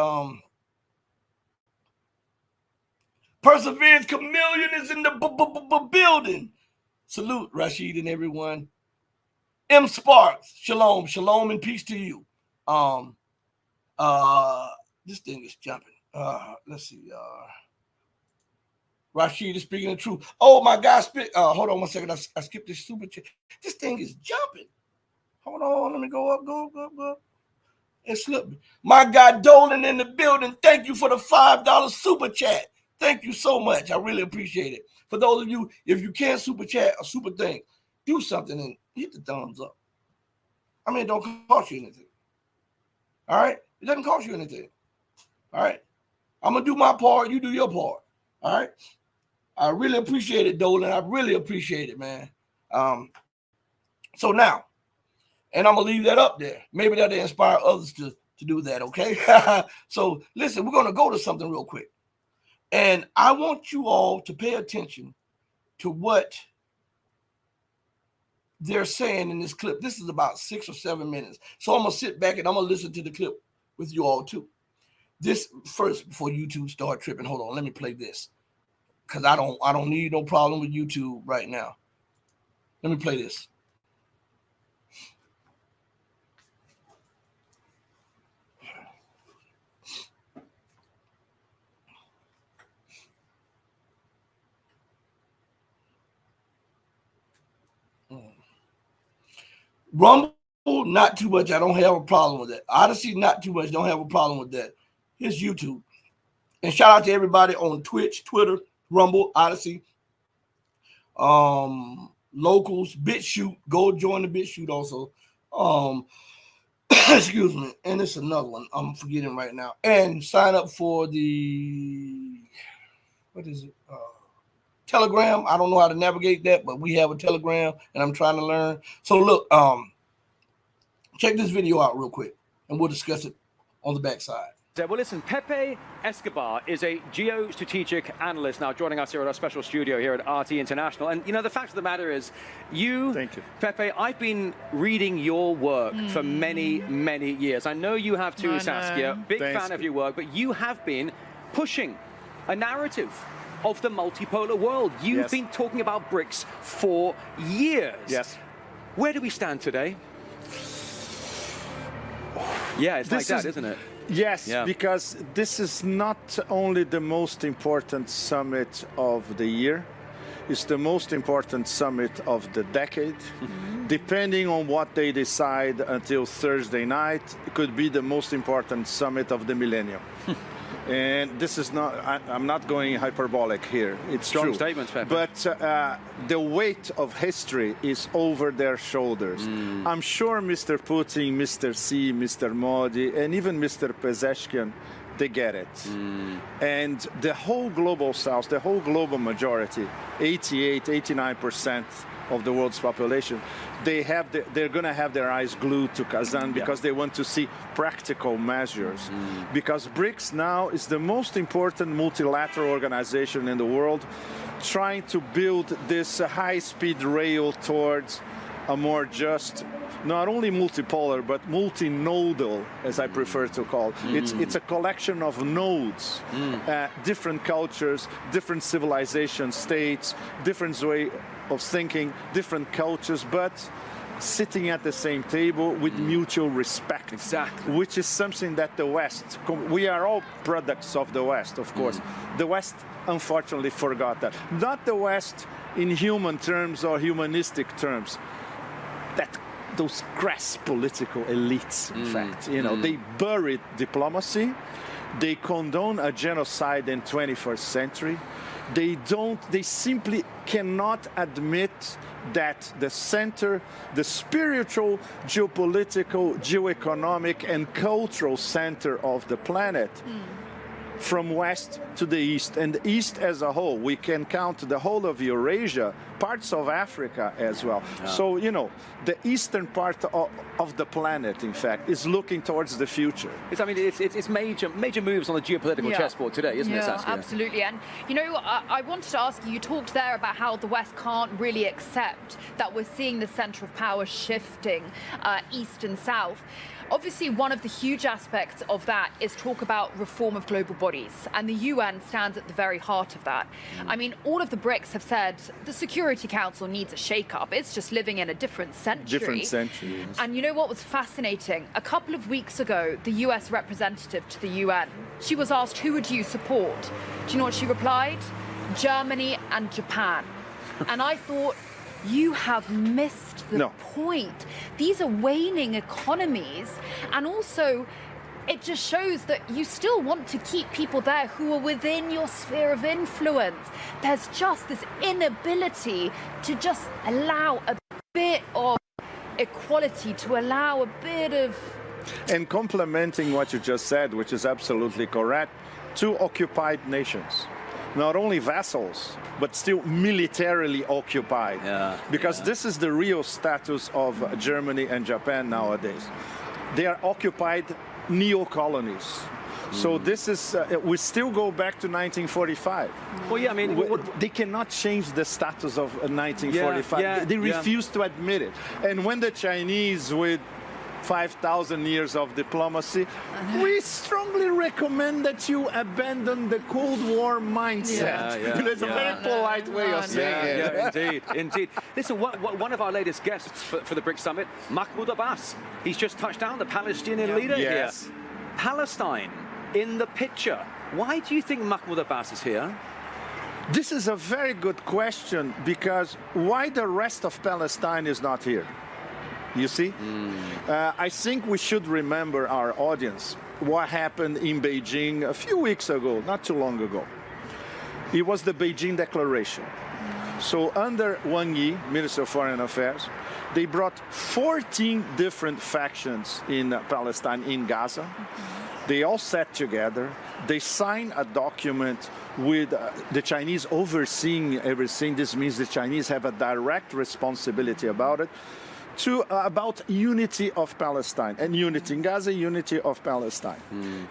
Perseverance Chameleon is in the building. Salute, Rashid and everyone. M. Sparks, shalom, shalom, and peace to you. This thing is jumping. Let's see. Rashid is speaking the truth. Oh my God! Hold on 1 second. I skipped this super chat. This thing is jumping. Hold on. Let me go up. It slipped me. My guy Dolan in the building. Thank you for the $5 super chat. Thank you so much. I really appreciate it. For those of you, if you can't super chat or super thing, do something and hit the thumbs up. I mean, it don't cost you anything. All right? It doesn't cost you anything. All right? I'm going to do my part. You do your part. All right? I really appreciate it, Dolan. I really appreciate it, man. So now, and I'm going to leave that up there. Maybe that'll inspire others to do that, okay? So listen, we're going to go to something real quick. And I want you all to pay attention to what they're saying in this clip. This is about 6 or 7 minutes. So I'm going to sit back and I'm going to listen to the clip with you all too. This first, before YouTube start tripping, hold on, let me play this. Because I don't need no problem with YouTube right now. Let me play this. Rumble, not too much. I don't have a problem with that. Odyssey, not too much. Don't have a problem with that. Here's YouTube. And shout out to everybody on Twitch, Twitter, Rumble, Odyssey, Locals, BitChute. Go join the BitChute also. Excuse me. And it's another one I'm forgetting right now. And sign up for the, what is it? Telegram. I don't know how to navigate that, but we have a Telegram and I'm trying to learn. So look, check this video out real quick and we'll discuss it on the backside. Well, listen, Pepe Escobar is a geostrategic analyst now joining us here at our special studio here at RT International. And, you know, the fact of the matter is, Thank you. Pepe, I've been reading your work for many, many years. I know you have too, Saskia. Big fan of your work, but you have been pushing a narrative of the multipolar world. You've been talking about BRICS for years. Yes. Where do we stand today? Yeah, it's like that, isn't it? Yes, because this is not only the most important summit of the year, it's the most important summit of the decade. Depending on what they decide until Thursday night, it could be the most important summit of the millennium. And this is not, I'm not going hyperbolic here. It's strong true. Statements, Pepe. But the weight of history is over their shoulders. I'm sure Mr. Putin, Mr. Xi, Mr. Modi, and even Mr. Pezeshkian, they get it. And the whole global south, the whole global majority, 88, 89% of the world's population, they're going to have their eyes glued to Kazan because they want to see practical measures. Because BRICS now is the most important multilateral organization in the world, trying to build this high-speed rail towards a more just, not only multipolar, but multinodal, as I prefer to call it. It's a collection of nodes, different cultures, different civilization states, different way of thinking, different cultures, but sitting at the same table with mutual respect. Exactly. Which is something that the West, we are all products of the West, of course. The West, unfortunately, forgot that. Not the West in human terms or humanistic terms. Those crass political elites, in fact, they buried diplomacy. They condone a genocide in 21st century. They simply cannot admit that the center, the spiritual, geopolitical, geoeconomic, and cultural center of the planet, from west to the east, and the east as a whole, we can count the whole of Eurasia, parts of Africa as well. So, the eastern part of the planet, in fact, is looking towards the future. It's major moves on the geopolitical chessboard today, isn't it, Saskia? Absolutely. And, I wanted to ask you talked there about how the West can't really accept that we're seeing the center of power shifting east and south. Obviously, one of the huge aspects of that is talk about reform of global bodies, and the UN stands at the very heart of that. I mean, all of the BRICS have said the Security Council needs a shake-up. It's just living in a different century. And you know what was fascinating? A couple of weeks ago, the US representative to the UN, she was asked, who would you support? Do you know what she replied? Germany and Japan. And I thought, you have missed the point. These are waning economies, and also it just shows that you still want to keep people there who are within your sphere of influence. There's just this inability to just allow a bit of equality, to allow a bit of... And complementing what you just said, which is absolutely correct, two occupied nations. Not only vassals, but still militarily occupied. Because this is the real status of Germany and Japan nowadays. They are occupied neo-colonies. So this is, we still go back to 1945. Well, yeah, I mean... They cannot change the status of 1945. They refuse to admit it. And when the Chinese, with 5,000 years of diplomacy, we strongly recommend that you abandon the Cold War mindset. It's a very polite way of saying it. Indeed. Listen, one of our latest guests for the BRICS Summit, Mahmoud Abbas, he's just touched down, the Palestinian leader here. Palestine in the picture. Why do you think Mahmoud Abbas is here? This is a very good question, because why the rest of Palestine is not here? You see? I think we should remember our audience what happened in Beijing a few weeks ago, not too long ago. It was the Beijing Declaration. So under Wang Yi, Minister of Foreign Affairs, they brought 14 different factions in Palestine, in Gaza. They all sat together. They signed a document with the Chinese overseeing everything. This means the Chinese have a direct responsibility about it, about unity of Palestine, and unity in Gaza, unity of Palestine.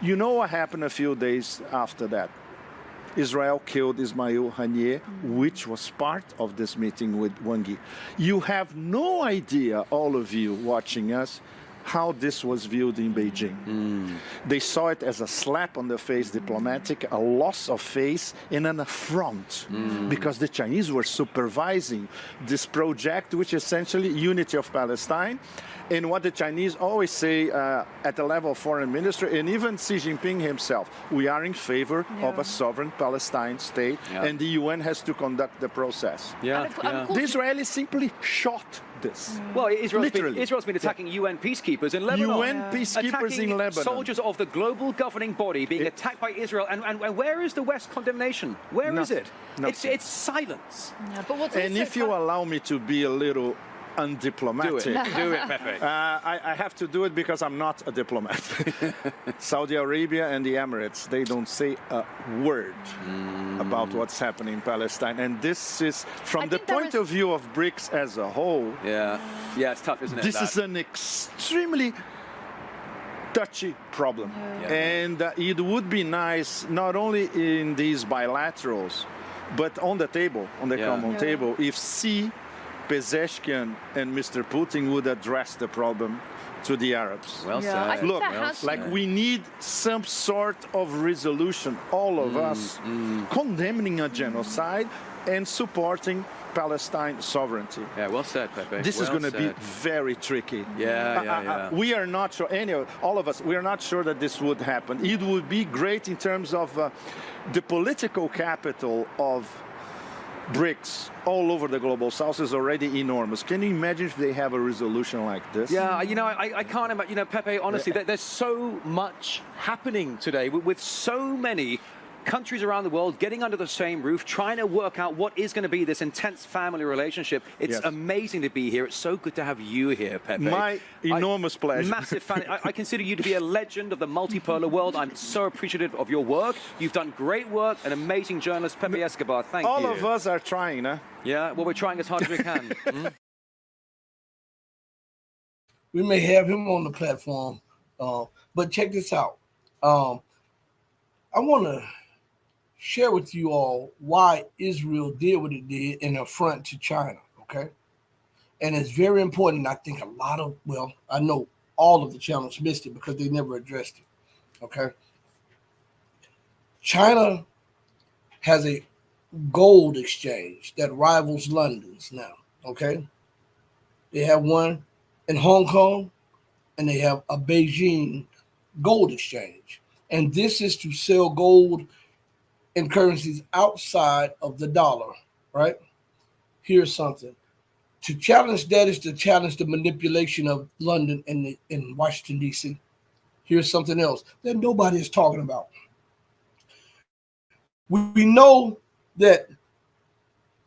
You know what happened a few days after that? Israel killed Ismail Haniyeh, which was part of this meeting with Wang Yi. You have no idea, all of you watching us, how this was viewed in Beijing. They saw it as a slap on the face diplomatic, a loss of face, and an affront, because the Chinese were supervising this project, which is essentially unity of Palestine. And what the Chinese always say at the level of foreign ministry, and even Xi Jinping himself, we are in favor of a sovereign Palestine state, and the UN has to conduct the process. Yeah. The Israelis simply shot this. Well, Israel's been attacking UN peacekeepers in Lebanon. UN peacekeepers in Lebanon. Soldiers of the global governing body being attacked by Israel. And where is the West condemnation? Where is it? It's silence. Yeah, but what's And also if you allow me to be a little undiplomatic. Do it, Pepe. I have to do it because I'm not a diplomat. Saudi Arabia and the Emirates, they don't say a word about what's happening in Palestine. And this is, from the point of view of BRICS as a whole, Yeah, it's tough, isn't it? this is an extremely touchy problem. And it would be nice, not only in these bilaterals, but on the table, on the common table, if Pezeshkian and Mr. Putin would address the problem to the Arabs. Well said. Look, we need some sort of resolution, all of us, condemning a genocide and supporting Palestine sovereignty. Yeah, well said, Pepe. This is going to be very tricky. We are not sure, all of us, we are not sure that this would happen. It would be great in terms of the political capital of BRICS all over the global south is already enormous. Can you imagine if they have a resolution like this? Yeah, I can't imagine. Pepe, honestly, there's so much happening today with so many countries around the world getting under the same roof, trying to work out what is going to be this intense family relationship. It's amazing to be here. It's so good to have you here, Pepe. My enormous pleasure. Massive fan. I consider you to be a legend of the multipolar world. I'm so appreciative of your work. You've done great work. An amazing journalist, Pepe Escobar. Thank you. All of us are trying, huh? Yeah, well, we're trying as hard as we can. We may have him on the platform, but check this out. I want to share with you all why Israel did what it did in affront to China, okay? And it's very important. I think I know all of the channels missed it because they never addressed it, okay? China has a gold exchange that rivals London's now, okay? They have one in Hong Kong, and they have a Beijing gold exchange. And this is to sell gold in currencies outside of the dollar, right? Here's something. To challenge that is to challenge the manipulation of London and in Washington, D.C. Here's something else that nobody is talking about. We know that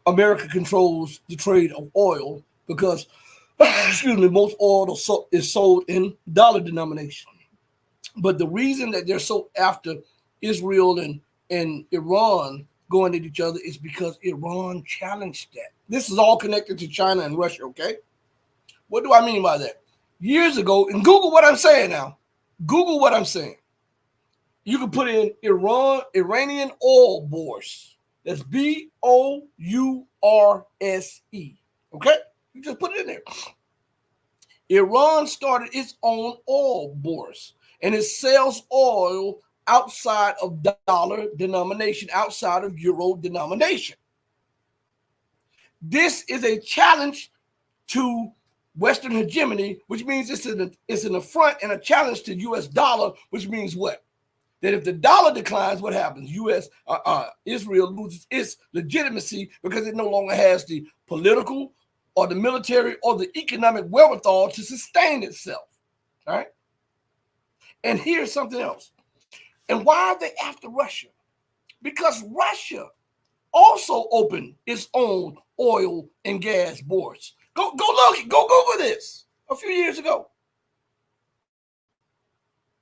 America controls the trade of oil because, most oil is sold in dollar denomination. But the reason that they're so after Israel and Iran going at each other is because Iran challenged that. This is all connected to China and Russia, okay? What do I mean by that? Years ago, and Google what I'm saying now. Google what I'm saying. You can put in Iranian oil bourse. That's Bourse, okay? You just put it in there. Iran started its own oil bourse, and it sells oil outside of dollar denomination, outside of euro denomination. This is a challenge to Western hegemony, which means it's an affront and a challenge to U.S. dollar, which means what? That if the dollar declines, what happens? Israel loses its legitimacy because it no longer has the political or the military or the economic wherewithal to sustain itself. All right. And here's something else. And why are they after Russia? Because Russia also opened its own oil and gas bourse. Go Google this a few years ago.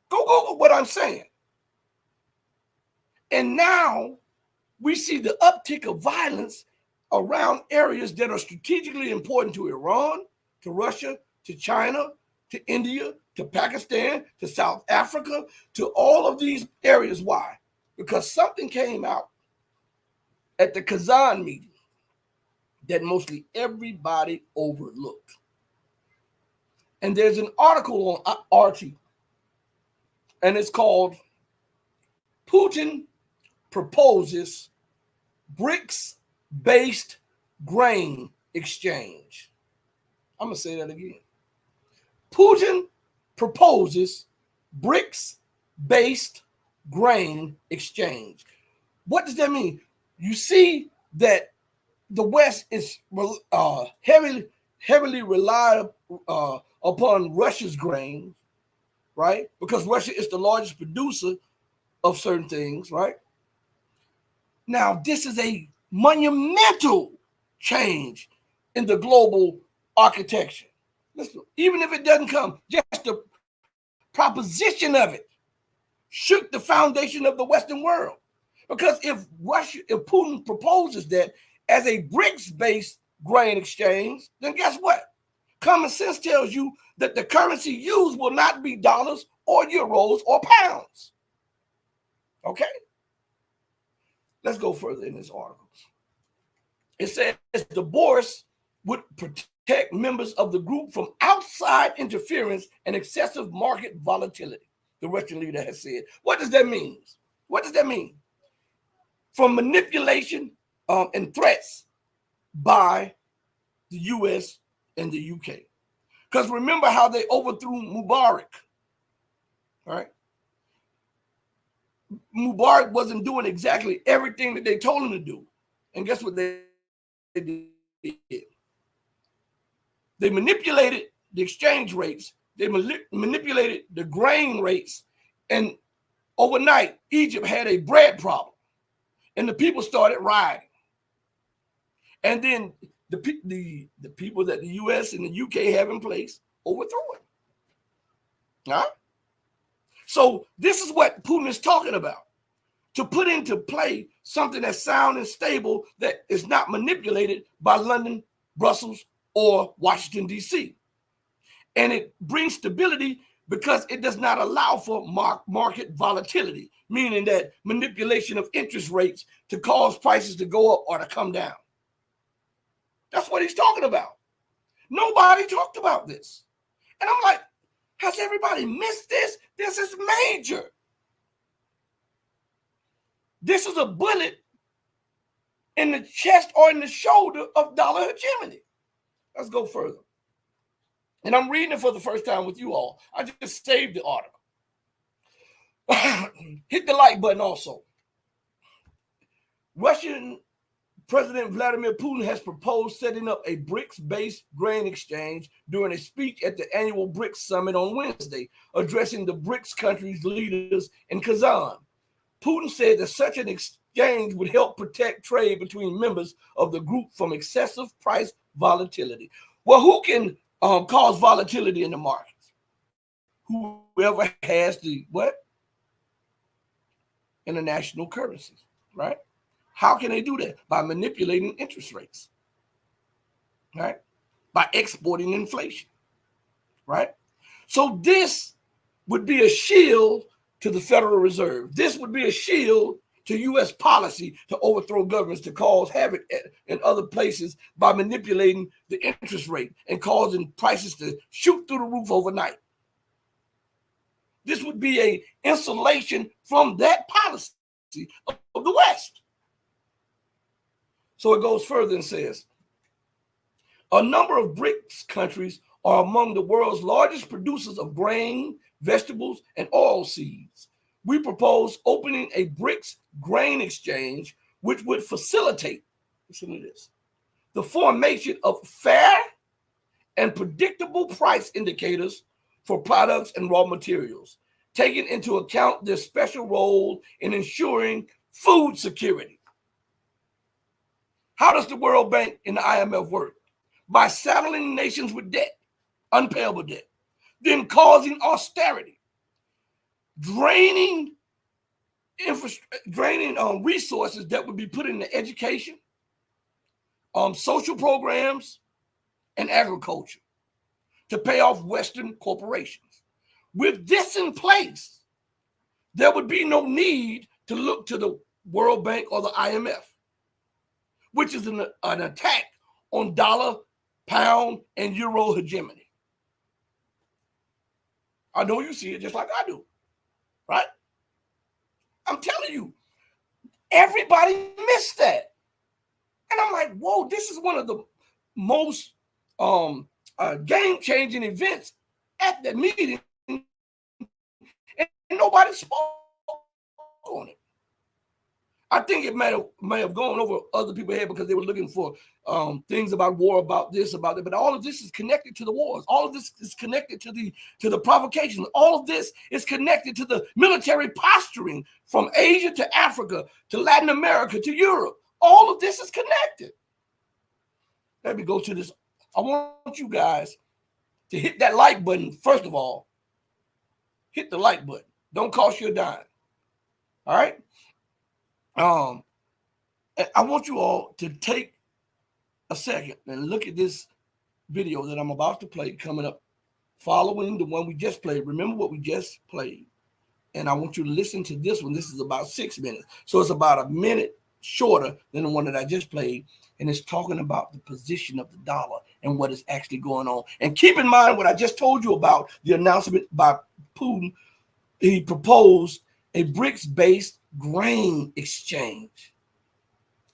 Go Google what I'm saying. And now we see the uptick of violence around areas that are strategically important to Iran, to Russia, to China, to India, to Pakistan, to South Africa, to all of these areas. Why? Because something came out at the Kazan meeting that mostly everybody overlooked. And there's an article on RT, and it's called Putin Proposes BRICS-Based Grain Exchange. I'm going to say that again. Putin proposes BRICS-based grain exchange. What does that mean? You see that the West is heavily relied upon Russia's grain, right? Because Russia is the largest producer of certain things, right? Now, this is a monumental change in the global architecture. Listen, even if it doesn't come, just the proposition of it shook the foundation of the Western world. Because if Putin proposes that as a BRICS-based grain exchange, then guess what? Common sense tells you that the currency used will not be dollars or euros or pounds. Okay? Let's go further in this article. It says the bourse would protect members of the group from outside interference and excessive market volatility, the Russian leader has said. What does that mean? What does that mean? From manipulation and threats by the US and the UK. Because remember how they overthrew Mubarak, right? Mubarak wasn't doing exactly everything that they told him to do. And guess what they did? They manipulated the exchange rates. They manipulated the grain rates. And overnight, Egypt had a bread problem. And the people started rioting. And then the people that the US and the UK have in place overthrew it. Huh? So this is what Putin is talking about. To put into play something that's sound and stable that is not manipulated by London, Brussels, or Washington, D.C. And it brings stability because it does not allow for market volatility, meaning that manipulation of interest rates to cause prices to go up or to come down. That's what he's talking about. Nobody talked about this. And I'm like, has everybody missed this? This is major. This is a bullet in the chest or in the shoulder of dollar hegemony. Let's go further. And I'm reading it for the first time with you all. I just saved the article. Hit the like button also. Russian President Vladimir Putin has proposed setting up a BRICS-based grain exchange during a speech at the annual BRICS summit on Wednesday, addressing the BRICS countries' leaders in Kazan. Putin said that such an exchange would help protect trade between members of the group from excessive price volatility. Well, who can cause volatility in the markets? Whoever has the what? International currencies, right? How can they do that? By manipulating interest rates, right? By exporting inflation, right? So this would be a shield to the Federal Reserve. This would be a shield to U.S. policy to overthrow governments, to cause havoc in other places by manipulating the interest rate and causing prices to shoot through the roof overnight. This would be an insulation from that policy of the West. So it goes further and says, a number of BRICS countries are among the world's largest producers of grain, vegetables, and oil seeds. We propose opening a BRICS grain exchange, which would facilitate, listen to this, the formation of fair and predictable price indicators for products and raw materials, taking into account their special role in ensuring food security. How does the World Bank and the IMF work? By saddling nations with debt, unpayable debt, then causing austerity, draining resources that would be put into education, social programs, and agriculture to pay off Western corporations. With this in place, there would be no need to look to the World Bank or the IMF, which is an attack on dollar, pound, and euro hegemony. I know you see it just like I do, right? I'm telling you, everybody missed that. And I'm like, whoa, this is one of the most game-changing events at the meeting, and nobody spoke on it. I think it may have gone over other people's head because they were looking for things about war, about this, about that. But all of this is connected to the wars. All of this is connected to the provocations. All of this is connected to the military posturing from Asia to Africa to Latin America to Europe. All of this is connected. Let me go to this. I want you guys to hit that like button. First of all, hit the like button. Don't cost you a dime. All right. I want you all to take a second and look at this video that I'm about to play coming up, following the one we just played. Remember what we just played. And I want you to listen to this one. This is about 6 minutes. So it's about a minute shorter than the one that I just played. And it's talking about the position of the dollar and what is actually going on. And keep in mind what I just told you about the announcement by Putin. He proposed a BRICS-based grain exchange.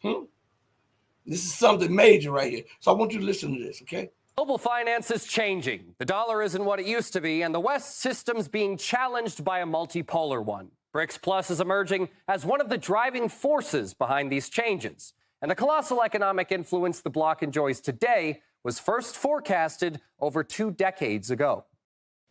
This is something major right here. So I want you to listen to this, okay? Global finance is changing. The dollar isn't what it used to be, and the West system's being challenged by a multipolar one. BRICS Plus is emerging as one of the driving forces behind these changes. And the colossal economic influence the bloc enjoys today was first forecasted over 2 decades ago.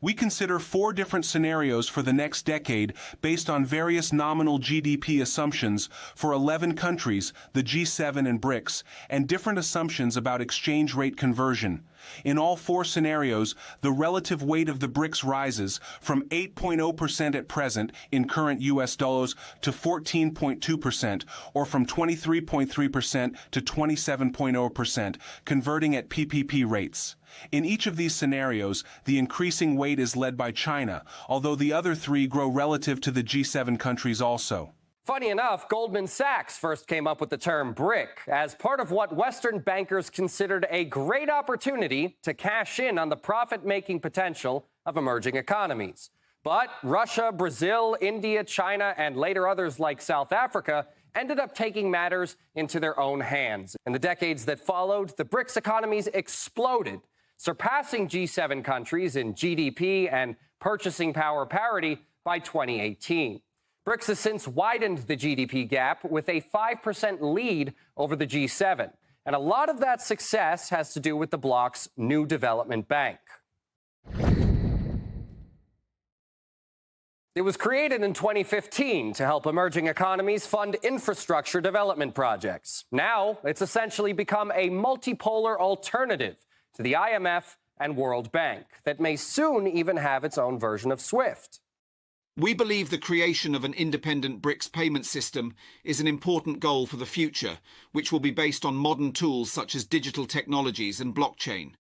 We consider 4 different scenarios for the next decade based on various nominal GDP assumptions for 11 countries, the G7 and BRICS, and different assumptions about exchange rate conversion. In all 4 scenarios, the relative weight of the BRICS rises from 8.0% at present in current US dollars to 14.2%, or from 23.3% to 27.0%, converting at PPP rates. In each of these scenarios, the increasing weight is led by China, although the other 3 grow relative to the G7 countries also. Funny enough, Goldman Sachs first came up with the term BRIC as part of what Western bankers considered a great opportunity to cash in on the profit-making potential of emerging economies. But Russia, Brazil, India, China, and later others like South Africa ended up taking matters into their own hands. In the decades that followed, the BRICS economies exploded, surpassing G7 countries in GDP and purchasing power parity by 2018. BRICS has since widened the GDP gap with a 5% lead over the G7. And a lot of that success has to do with the bloc's new development bank. It was created in 2015 to help emerging economies fund infrastructure development projects. Now, it's essentially become a multipolar alternative to the IMF and World Bank that may soon even have its own version of SWIFT. We believe the creation of an independent BRICS payment system is an important goal for the future, which will be based on modern tools such as digital technologies and blockchain.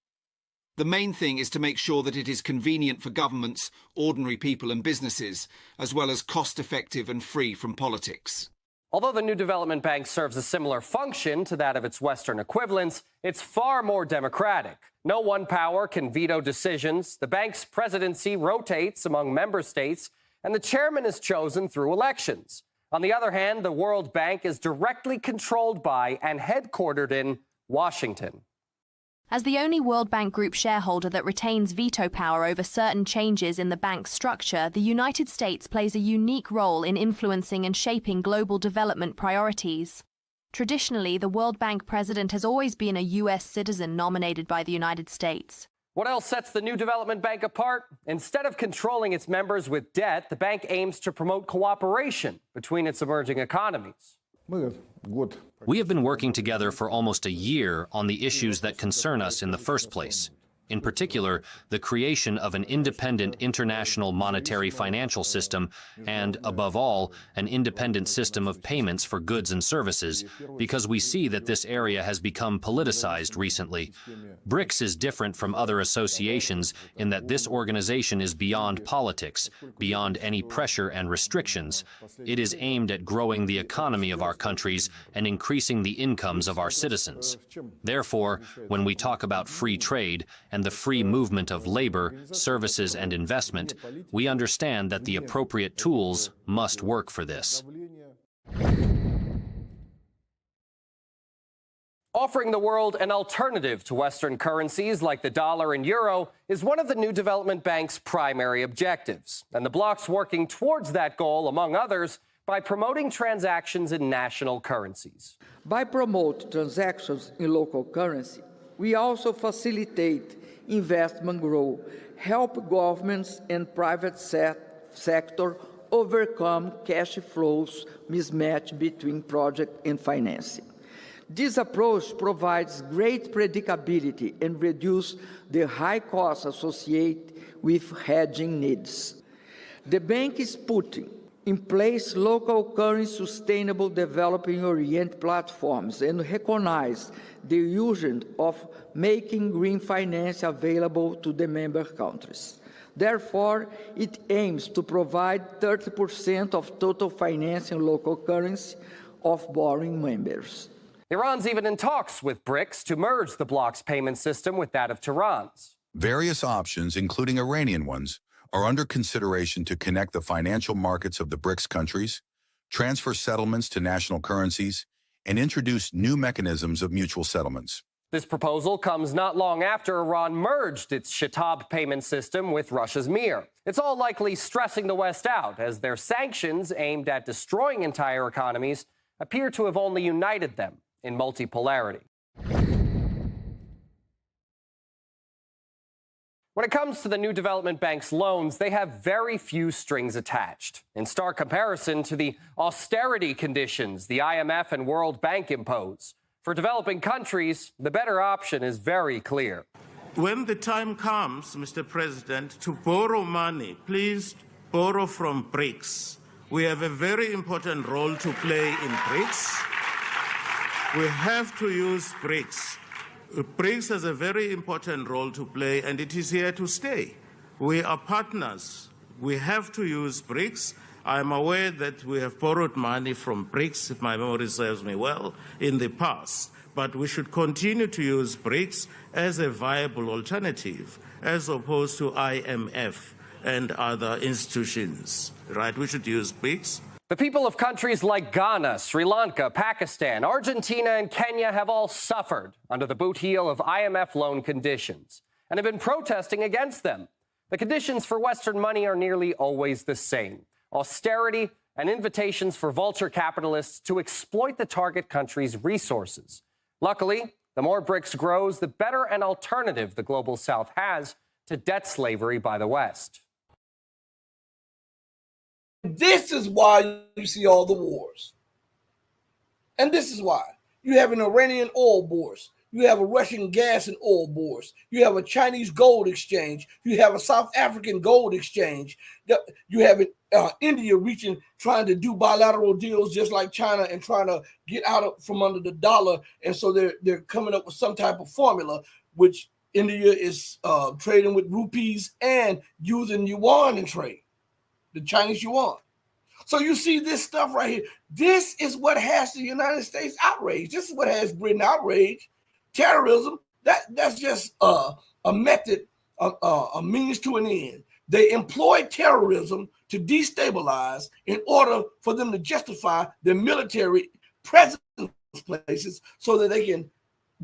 The main thing is to make sure that it is convenient for governments, ordinary people and businesses, as well as cost-effective and free from politics. Although the new development bank serves a similar function to that of its Western equivalents, it's far more democratic. No one power can veto decisions. The bank's presidency rotates among member states, and the chairman is chosen through elections. On the other hand, the World Bank is directly controlled by and headquartered in Washington. As the only World Bank Group shareholder that retains veto power over certain changes in the bank's structure, the United States plays a unique role in influencing and shaping global development priorities. Traditionally, the World Bank president has always been a U.S. citizen nominated by the United States. What else sets the New Development Bank apart? Instead of controlling its members with debt, the bank aims to promote cooperation between its emerging economies. We have been working together for almost a year on the issues that concern us in the first place. In particular, the creation of an independent international monetary financial system and, above all, an independent system of payments for goods and services, because we see that this area has become politicized recently. BRICS is different from other associations in that this organization is beyond politics, beyond any pressure and restrictions. It is aimed at growing the economy of our countries and increasing the incomes of our citizens. Therefore, when we talk about free trade and the free movement of labor, services, and investment, we understand that the appropriate tools must work for this. Offering the world an alternative to Western currencies like the dollar and euro is one of the New Development Bank's primary objectives, and the bloc's working towards that goal, among others, by promoting transactions in national currencies. By promoting transactions in local currency, we also facilitate investment growth, help governments and private sector overcome cash flows mismatch between project and financing. This approach provides great predictability and reduces the high costs associated with hedging needs. The bank is putting in place local currency sustainable development-oriented platforms and recognize the urgency of making green finance available to the member countries. Therefore, it aims to provide 30% of total financing local currency of borrowing members. Iran's even in talks with BRICS to merge the bloc's payment system with that of Tehran's. Various options, including Iranian ones, are under consideration to connect the financial markets of the BRICS countries, transfer settlements to national currencies, and introduce new mechanisms of mutual settlements. This proposal comes not long after Iran merged its Shatab payment system with Russia's Mir. It's all likely stressing the West out, as their sanctions aimed at destroying entire economies appear to have only united them in multipolarity. When it comes to the New Development Bank's loans, they have very few strings attached, in stark comparison to the austerity conditions the IMF and World Bank impose. For developing countries, the better option is very clear. When the time comes, Mr. President, to borrow money, please borrow from BRICS. We have a very important role to play in BRICS. We have to use BRICS. BRICS has a very important role to play, and it is here to stay. We are partners. We have to use BRICS. I'm aware that we have borrowed money from BRICS, if my memory serves me well, in the past. But we should continue to use BRICS as a viable alternative, as opposed to IMF and other institutions, right? We should use BRICS. The people of countries like Ghana, Sri Lanka, Pakistan, Argentina, and Kenya have all suffered under the boot heel of IMF loan conditions and have been protesting against them. The conditions for Western money are nearly always the same: austerity and invitations for vulture capitalists to exploit the target country's resources. Luckily, the more BRICS grows, the better an alternative the Global South has to debt slavery by the West. This is why you see all the wars. And this is why. You have an Iranian oil bourse. You have a Russian gas and oil bourse. You have a Chinese gold exchange. You have a South African gold exchange. You have India trying to do bilateral deals just like China and trying to get out from under the dollar. And so they're coming up with some type of formula, which India is trading with rupees and using yuan in trade. The Chinese yuan. So you see this stuff right here. This is what has the United States outraged. This is what has Britain outraged. Terrorism, that's just a method, a means to an end. They employ terrorism to destabilize in order for them to justify their military presence in places so that they can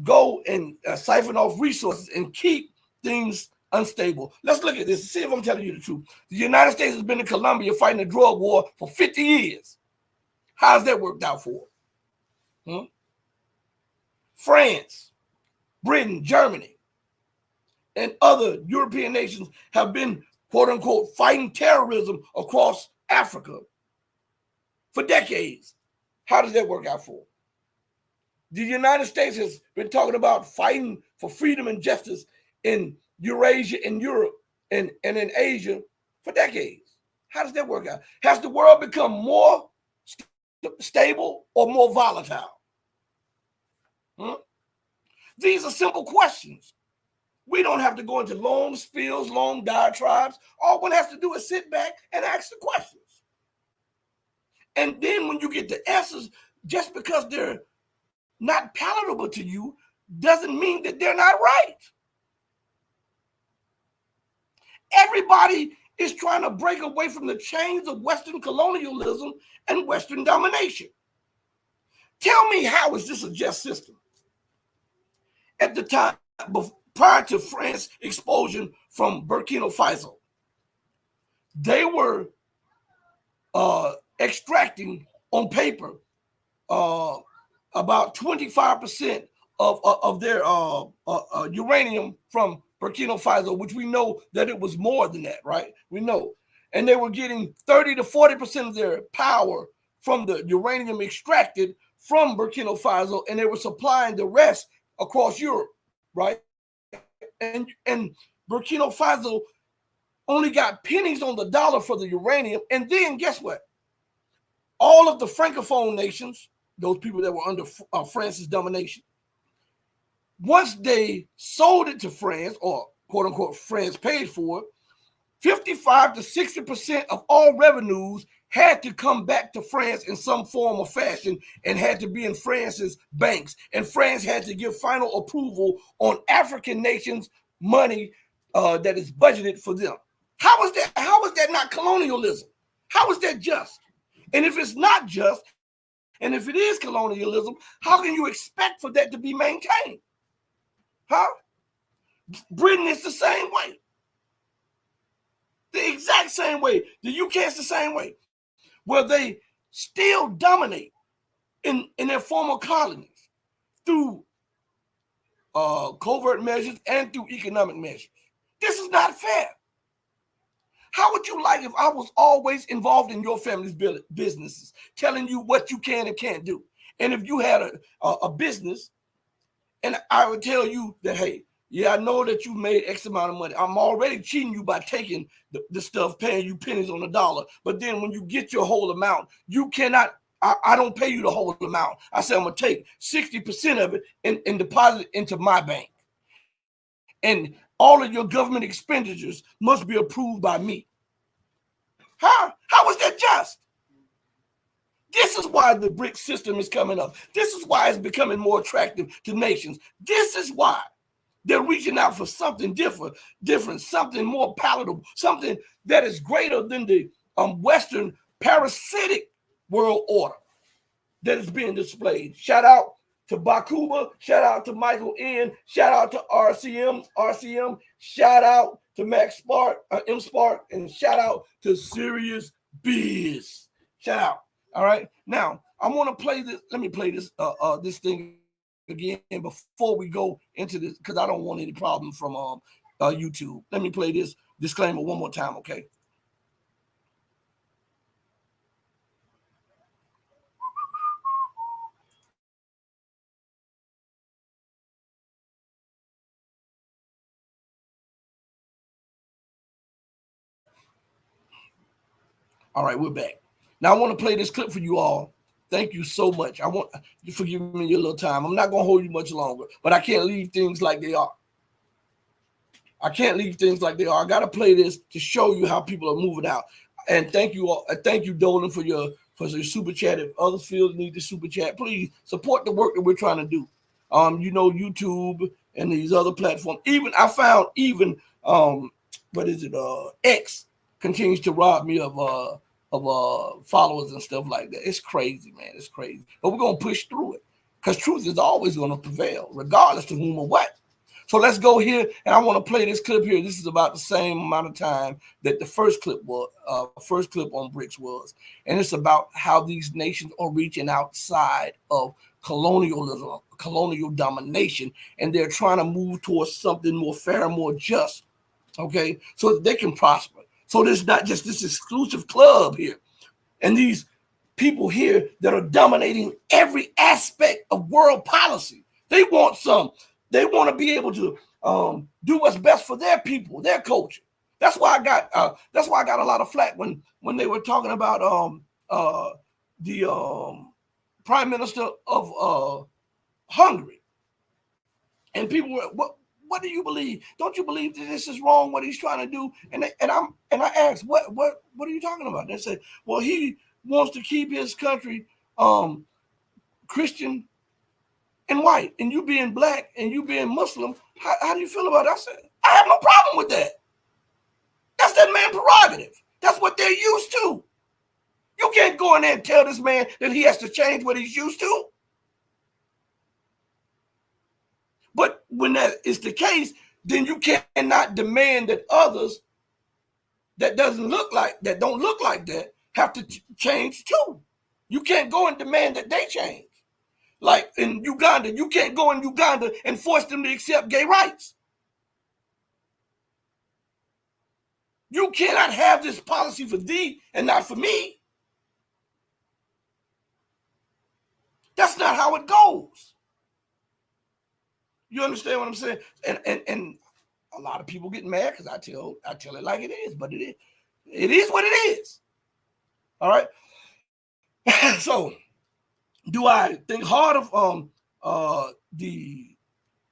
go and siphon off resources and keep things unstable. Let's look at this and see if I'm telling you the truth. The United States has been in Colombia fighting a drug war for 50 years. How's that worked out for it? France, Britain, Germany, and other European nations have been, quote unquote, fighting terrorism across Africa for decades. How does that work out for them? The United States has been talking about fighting for freedom and justice in Eurasia and Europe and in Asia for decades. How does that work out? Has the world become more stable or more volatile? These are simple questions. We don't have to go into long spills, long diatribes. All one has to do is sit back and ask the questions. And then when you get the answers, just because they're not palatable to you doesn't mean that they're not right. Everybody is trying to break away from the chains of Western colonialism and Western domination. Tell me, how is this a just system? At the time, prior to France's expulsion from Burkina Faso, they were extracting on paper about 25% of their uranium from Burkina Faso, which we know that it was more than that, right? We know. And they were getting 30 to 40% of their power from the uranium extracted from Burkina Faso, and they were supplying the rest across Europe, right? And Burkina Faso only got pennies on the dollar for the uranium. And then guess what? All of the Francophone nations, those people that were under France's domination, once they sold it to France, or quote unquote France paid for it, 55 to 60% of all revenues had to come back to France in some form or fashion and had to be in France's banks. And France had to give final approval on African nations' money that is budgeted for them. How is that? How is that not colonialism? How is that just? And if it's not just, and if it is colonialism, how can you expect for that to be maintained? Huh? Britain is the same way. The exact same way. The UK is the same way, where they still dominate in their former colonies through covert measures and through economic measures. This is not fair. How would you like if I was always involved in your family's businesses, telling you what you can and can't do? And if you had a business, and I would tell you that, hey, yeah, I know that you made X amount of money. I'm already cheating you by taking the stuff, paying you pennies on the dollar. But then when you get your whole amount, you cannot, I don't pay you the whole amount. I say I'm going to take 60% of it and deposit it into my bank. And all of your government expenditures must be approved by me. How is that just? This is why the BRICS system is coming up. This is why it's becoming more attractive to nations. This is why they're reaching out for something different, something more palatable, something that is greater than the Western parasitic world order that is being displayed. Shout out to Bakuba, shout out to Michael N, shout out to RCM, shout out to Max Spark, M Spark, and shout out to Serious Biz. Shout out. All right. Now I want to play this. Let me play this this thing again before we go into this, because I don't want any problem from YouTube. Let me play this disclaimer one more time, okay? All right, we're back. Now I want to play this clip for you all. Thank you so much. I want you to forgive me your little time. I'm not going to hold you much longer, but I can't leave things like they are. I can't leave things like they are. I got to play this to show you how people are moving out. And thank you all. Thank you, Dolan, for your super chat. If others feel the need to super chat, please support the work that we're trying to do. You know, YouTube and these other platforms. Even I found X continues to rob me of followers and stuff like that. It's crazy, man. It's crazy. But we're gonna push through it, because truth is always gonna prevail, regardless to whom or what. So let's go here, and I want to play this clip here. This is about the same amount of time that the first clip was, first clip on BRICS was, and it's about how these nations are reaching outside of colonialism, colonial domination, and they're trying to move towards something more fair and more just, okay, so that they can prosper. So there's not just this exclusive club here, and these people here that are dominating every aspect of world policy. They want to be able to do what's best for their people, their culture. That's why I got a lot of flack when they were talking about the Prime Minister of Hungary, and people were, what do you believe? Don't you believe that this is wrong? What he's trying to do? And I asked, what are you talking about? And they said, well, he wants to keep his country Christian and white, and you being black and you being Muslim. How do you feel about it? I said, I have no problem with that. That's that man's prerogative. That's what they're used to. You can't go in there and tell this man that he has to change what he's used to. But when that is the case, then you cannot demand that others that don't look like that have to change too. You can't go and demand that they change. Like in Uganda, you can't go in Uganda and force them to accept gay rights. You cannot have this policy for thee and not for me. That's not how it goes. You understand what I'm saying? And a lot of people get mad because I tell it like it is, but it is what it is. All right. So, do I think hard of the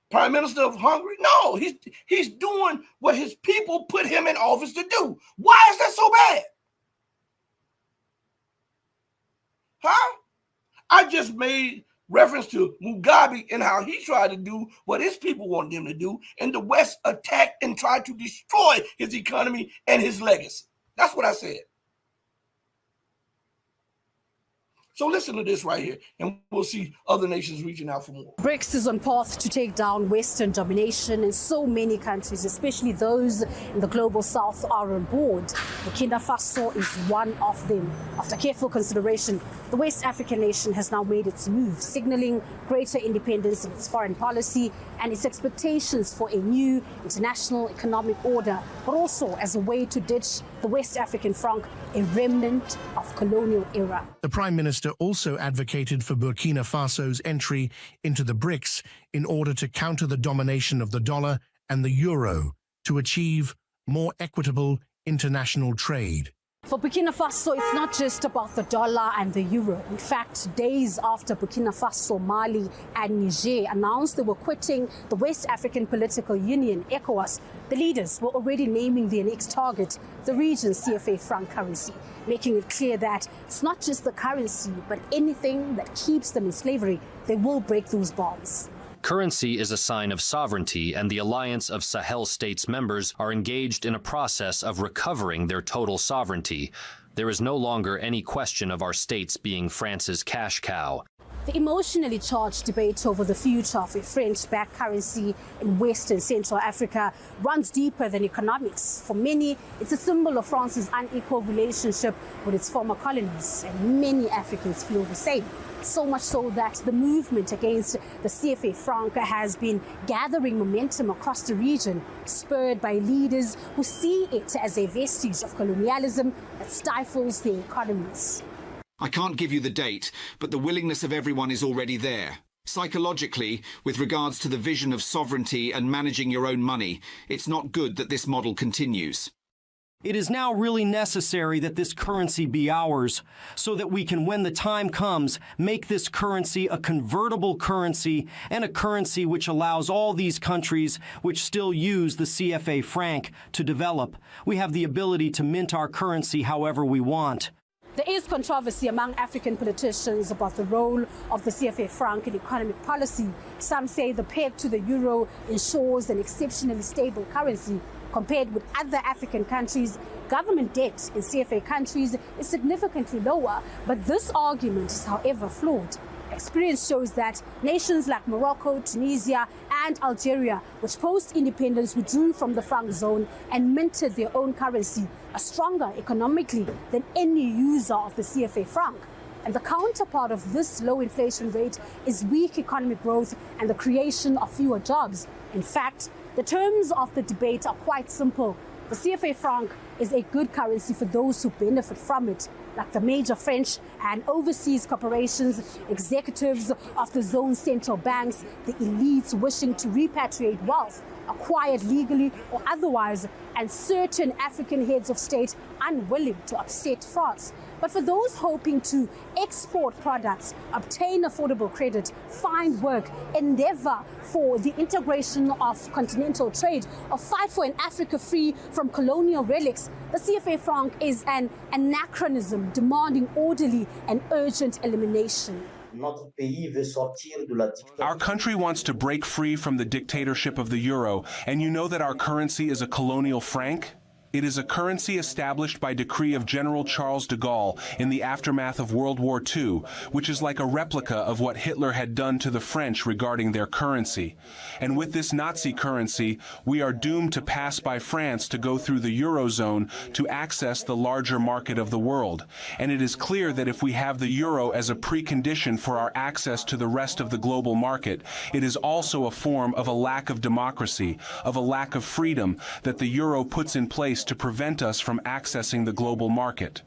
Prime Minister of Hungary? No, he's doing what his people put him in office to do. Why is that so bad? Huh? I just made reference to Mugabe and how he tried to do what his people wanted him to do, and the West attacked and tried to destroy his economy and his legacy. That's what I said. So listen to this right here, and we'll see other nations reaching out for more. BRICS is on path to take down Western domination, and so many countries, especially those in the global south, are on board. Burkina Faso is one of them. After careful consideration, the West African nation has now made its move, signaling greater independence in its foreign policy and its expectations for a new international economic order, but also as a way to ditch the West African franc, a remnant of colonial era. The Prime Minister also advocated for Burkina Faso's entry into the BRICS in order to counter the domination of the dollar and the euro to achieve more equitable international trade. For Burkina Faso, it's not just about the dollar and the euro. In fact, days after Burkina Faso, Mali and Niger announced they were quitting the West African Political Union, ECOWAS, the leaders were already naming their next target, the region's CFA franc currency, making it clear that it's not just the currency, but anything that keeps them in slavery, they will break those bonds. Currency is a sign of sovereignty, and the alliance of Sahel states members are engaged in a process of recovering their total sovereignty. There is no longer any question of our states being France's cash cow. The emotionally charged debate over the future of a French-backed currency in West and Central Africa runs deeper than economics. For many, it's a symbol of France's unequal relationship with its former colonies, and many Africans feel the same. So much so that the movement against the CFA franc has been gathering momentum across the region, spurred by leaders who see it as a vestige of colonialism that stifles their economies. I can't give you the date, but the willingness of everyone is already there. Psychologically, with regards to the vision of sovereignty and managing your own money, it's not good that this model continues. It is now really necessary that this currency be ours so that we can, when the time comes, make this currency a convertible currency and a currency which allows all these countries which still use the CFA franc to develop. We have the ability to mint our currency however we want. There is controversy among African politicians about the role of the CFA franc in economic policy. Some say the peg to the euro ensures an exceptionally stable currency. Compared with other African countries, government debt in CFA countries is significantly lower, but this argument is, however, flawed. Experience shows that nations like Morocco, Tunisia, and Algeria, which post-independence withdrew from the franc zone and minted their own currency, are stronger economically than any user of the CFA franc. And the counterpart of this low inflation rate is weak economic growth and the creation of fewer jobs. In fact, the terms of the debate are quite simple. The CFA franc is a good currency for those who benefit from it, like the major French and overseas corporations, executives of the zone's central banks, the elites wishing to repatriate wealth acquired legally or otherwise, and certain African heads of state unwilling to upset France. But for those hoping to export products, obtain affordable credit, find work, endeavor for the integration of continental trade, or fight for an Africa free from colonial relics, the CFA franc is an anachronism demanding orderly and urgent elimination. Our country wants to break free from the dictatorship of the euro, and you know that our currency is a colonial franc? It is a currency established by decree of General Charles de Gaulle in the aftermath of World War II, which is like a replica of what Hitler had done to the French regarding their currency. And with this Nazi currency, we are doomed to pass by France to go through the Eurozone to access the larger market of the world. And it is clear that if we have the euro as a precondition for our access to the rest of the global market, it is also a form of a lack of democracy, of a lack of freedom that the euro puts in place to prevent us from accessing the global market.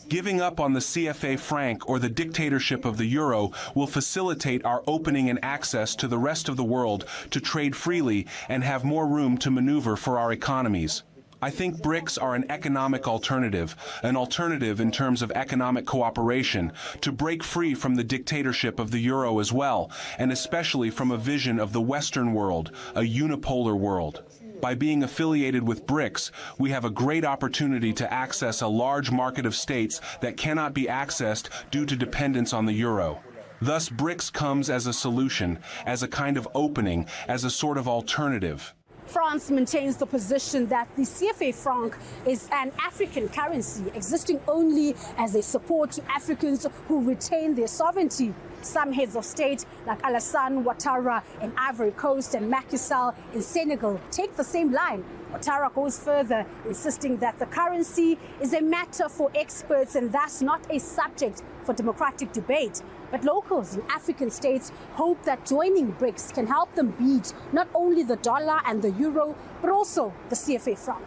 Giving up on the CFA franc or the dictatorship of the euro will facilitate our opening and access to the rest of the world to trade freely and have more room to maneuver for our economies. I think BRICS are an economic alternative in terms of economic cooperation, to break free from the dictatorship of the euro as well, and especially from a vision of the Western world, a unipolar world. By being affiliated with BRICS, we have a great opportunity to access a large market of states that cannot be accessed due to dependence on the euro. Thus, BRICS comes as a solution, as a kind of opening, as a sort of alternative. France maintains the position that the CFA franc is an African currency, existing only as a support to Africans who retain their sovereignty. Some heads of state, like Alassane Ouattara in Ivory Coast and Macky Sall in Senegal, take the same line. Ouattara goes further, insisting that the currency is a matter for experts and thus not a subject for democratic debate. But locals in African states hope that joining BRICS can help them beat not only the dollar and the euro, but also the CFA franc.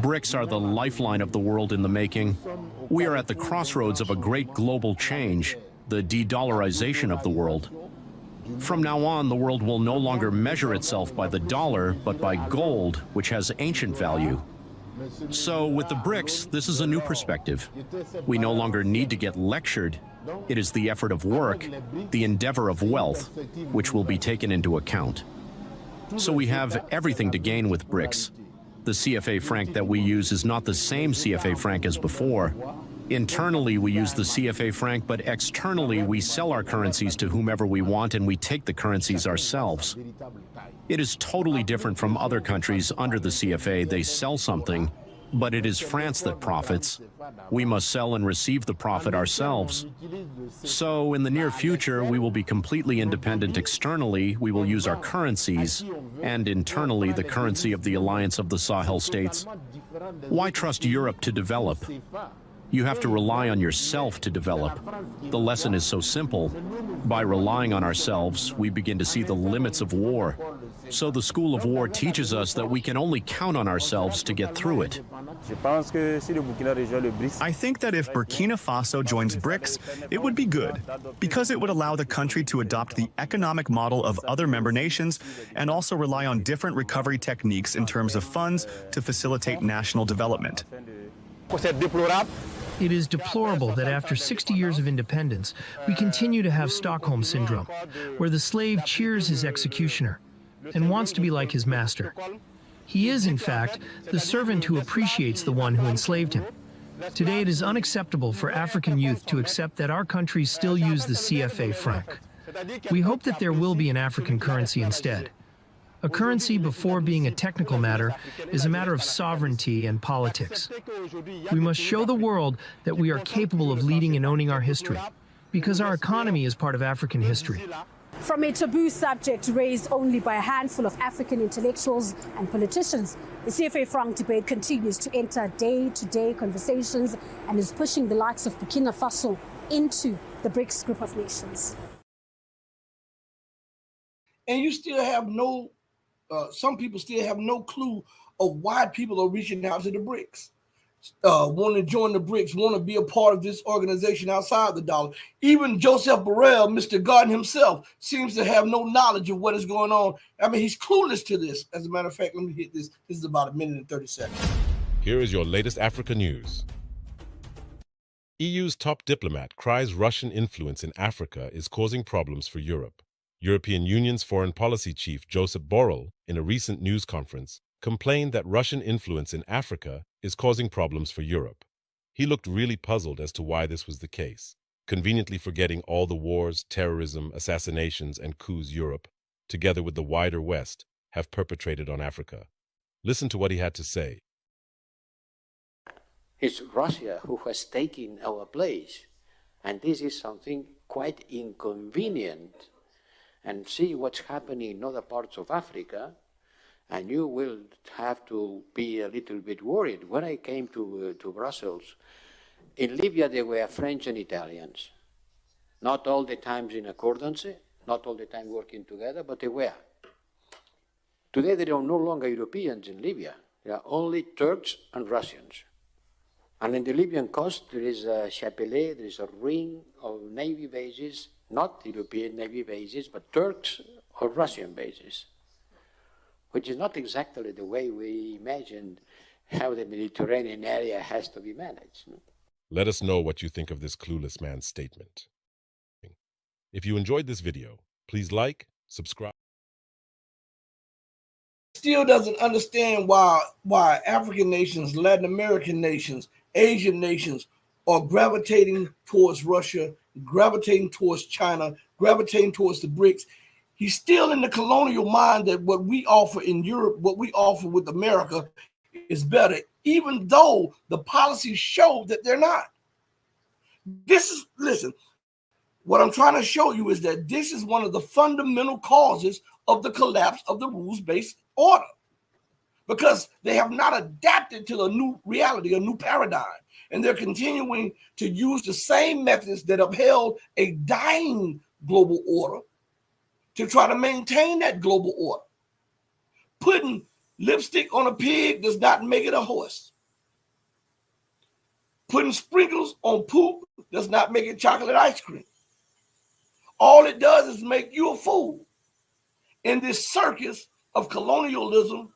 BRICS are the lifeline of the world in the making. We are at the crossroads of a great global change, the de-dollarization of the world. From now on, the world will no longer measure itself by the dollar, but by gold, which has ancient value. So with the BRICS, this is a new perspective. We no longer need to get lectured. It is the effort of work, the endeavor of wealth, which will be taken into account. So we have everything to gain with BRICS. The CFA franc that we use is not the same CFA franc as before. Internally, we use the CFA franc, but externally, we sell our currencies to whomever we want and we take the currencies ourselves. It is totally different from other countries under the CFA. They sell something, but it is France that profits. We must sell and receive the profit ourselves. So in the near future, we will be completely independent externally. We will use our currencies, and internally the currency of the alliance of the Sahel states. Why trust Europe to develop? You have to rely on yourself to develop. The lesson is so simple. By relying on ourselves, we begin to see the limits of war. So the school of war teaches us that we can only count on ourselves to get through it. I think that if Burkina Faso joins BRICS, it would be good, because it would allow the country to adopt the economic model of other member nations and also rely on different recovery techniques in terms of funds to facilitate national development. It is deplorable that after 60 years of independence, we continue to have Stockholm Syndrome, where the slave cheers his executioner and wants to be like his master. He is, in fact, the servant who appreciates the one who enslaved him. Today, it is unacceptable for African youth to accept that our countries still use the CFA franc. We hope that there will be an African currency instead. A currency, before being a technical matter, is a matter of sovereignty and politics. We must show the world that we are capable of leading and owning our history, because our economy is part of African history. From a taboo subject raised only by a handful of African intellectuals and politicians, the CFA Franc debate continues to enter day-to-day conversations and is pushing the likes of Burkina Faso into the BRICS group of nations. And you still have no, some people still have no clue of why people are reaching out to the BRICS. Want to join the BRICS, want to be a part of this organization outside the dollar. Even Joseph Borrell, Mr. Garden himself, seems to have no knowledge of what is going on. I mean, he's clueless to this. As a matter of fact, let me hit this. This is about 1 minute and 30 seconds. Here is your latest Africa news. EU's top diplomat cries Russian influence in Africa is causing problems for Europe. European Union's foreign policy chief Joseph Borrell, in a recent news conference, complained that Russian influence in Africa is causing problems for Europe. He looked really puzzled as to why this was the case, conveniently forgetting all the wars, terrorism, assassinations, and coups Europe, together with the wider West, have perpetrated on Africa. Listen to what he had to say. It's Russia who has taken our place, and this is something quite inconvenient. And see what's happening in other parts of Africa, and you will have to be a little bit worried. When I came to Brussels, in Libya there were French and Italians. Not all the time in accordance, not all the time working together, but they were. Today there are no longer Europeans in Libya. There are only Turks and Russians. And in the Libyan coast there is a chapelet, there is a ring of navy bases, not European Navy bases, but Turks or Russian bases, which is not exactly the way we imagined how the Mediterranean area has to be managed. Let us know what you think of this clueless man's statement. If you enjoyed this video, please like, subscribe. Still doesn't understand why African nations, Latin American nations, Asian nations are gravitating towards Russia, gravitating towards China, gravitating towards the BRICS. He's still in the colonial mind that what we offer in Europe, what we offer with America is better, even though the policies show that they're not. Listen, what I'm trying to show you is that this is one of the fundamental causes of the collapse of the rules-based order, because they have not adapted to a new reality, a new paradigm. And they're continuing to use the same methods that upheld a dying global order to try to maintain that global order. Putting lipstick on a pig does not make it a horse. Putting sprinkles on poop does not make it chocolate ice cream. All it does is make you a fool in this circus of colonialism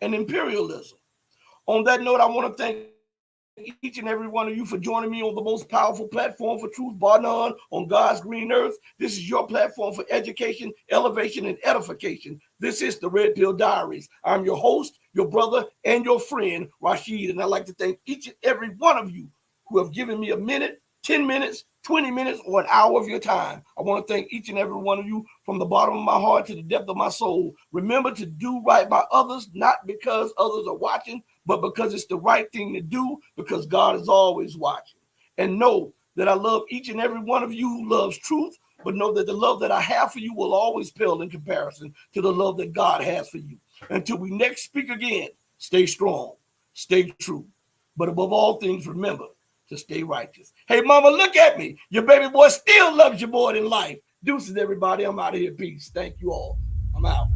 and imperialism. On that note, I want to thank each and every one of you for joining me on the most powerful platform for truth, bar none, on God's green earth. This is your platform for education, elevation, and edification. This is the Red Pill Diaries. I'm your host, your brother, and your friend, Rashid, and I'd like to thank each and every one of you who have given me a minute, 10 minutes, 20 minutes, or an hour of your time. I want to thank each and every one of you from the bottom of my heart to the depth of my soul. Remember to do right by others, not because others are watching, but because it's the right thing to do, because God is always watching. And know that I love each and every one of you who loves truth, but know that the love that I have for you will always pale in comparison to the love that God has for you. Until we next speak again, stay strong, stay true, but above all things, remember to stay righteous. Hey, mama, look at me. Your baby boy still loves you more than life. Deuces, everybody. I'm out of here. Peace. Thank you all. I'm out.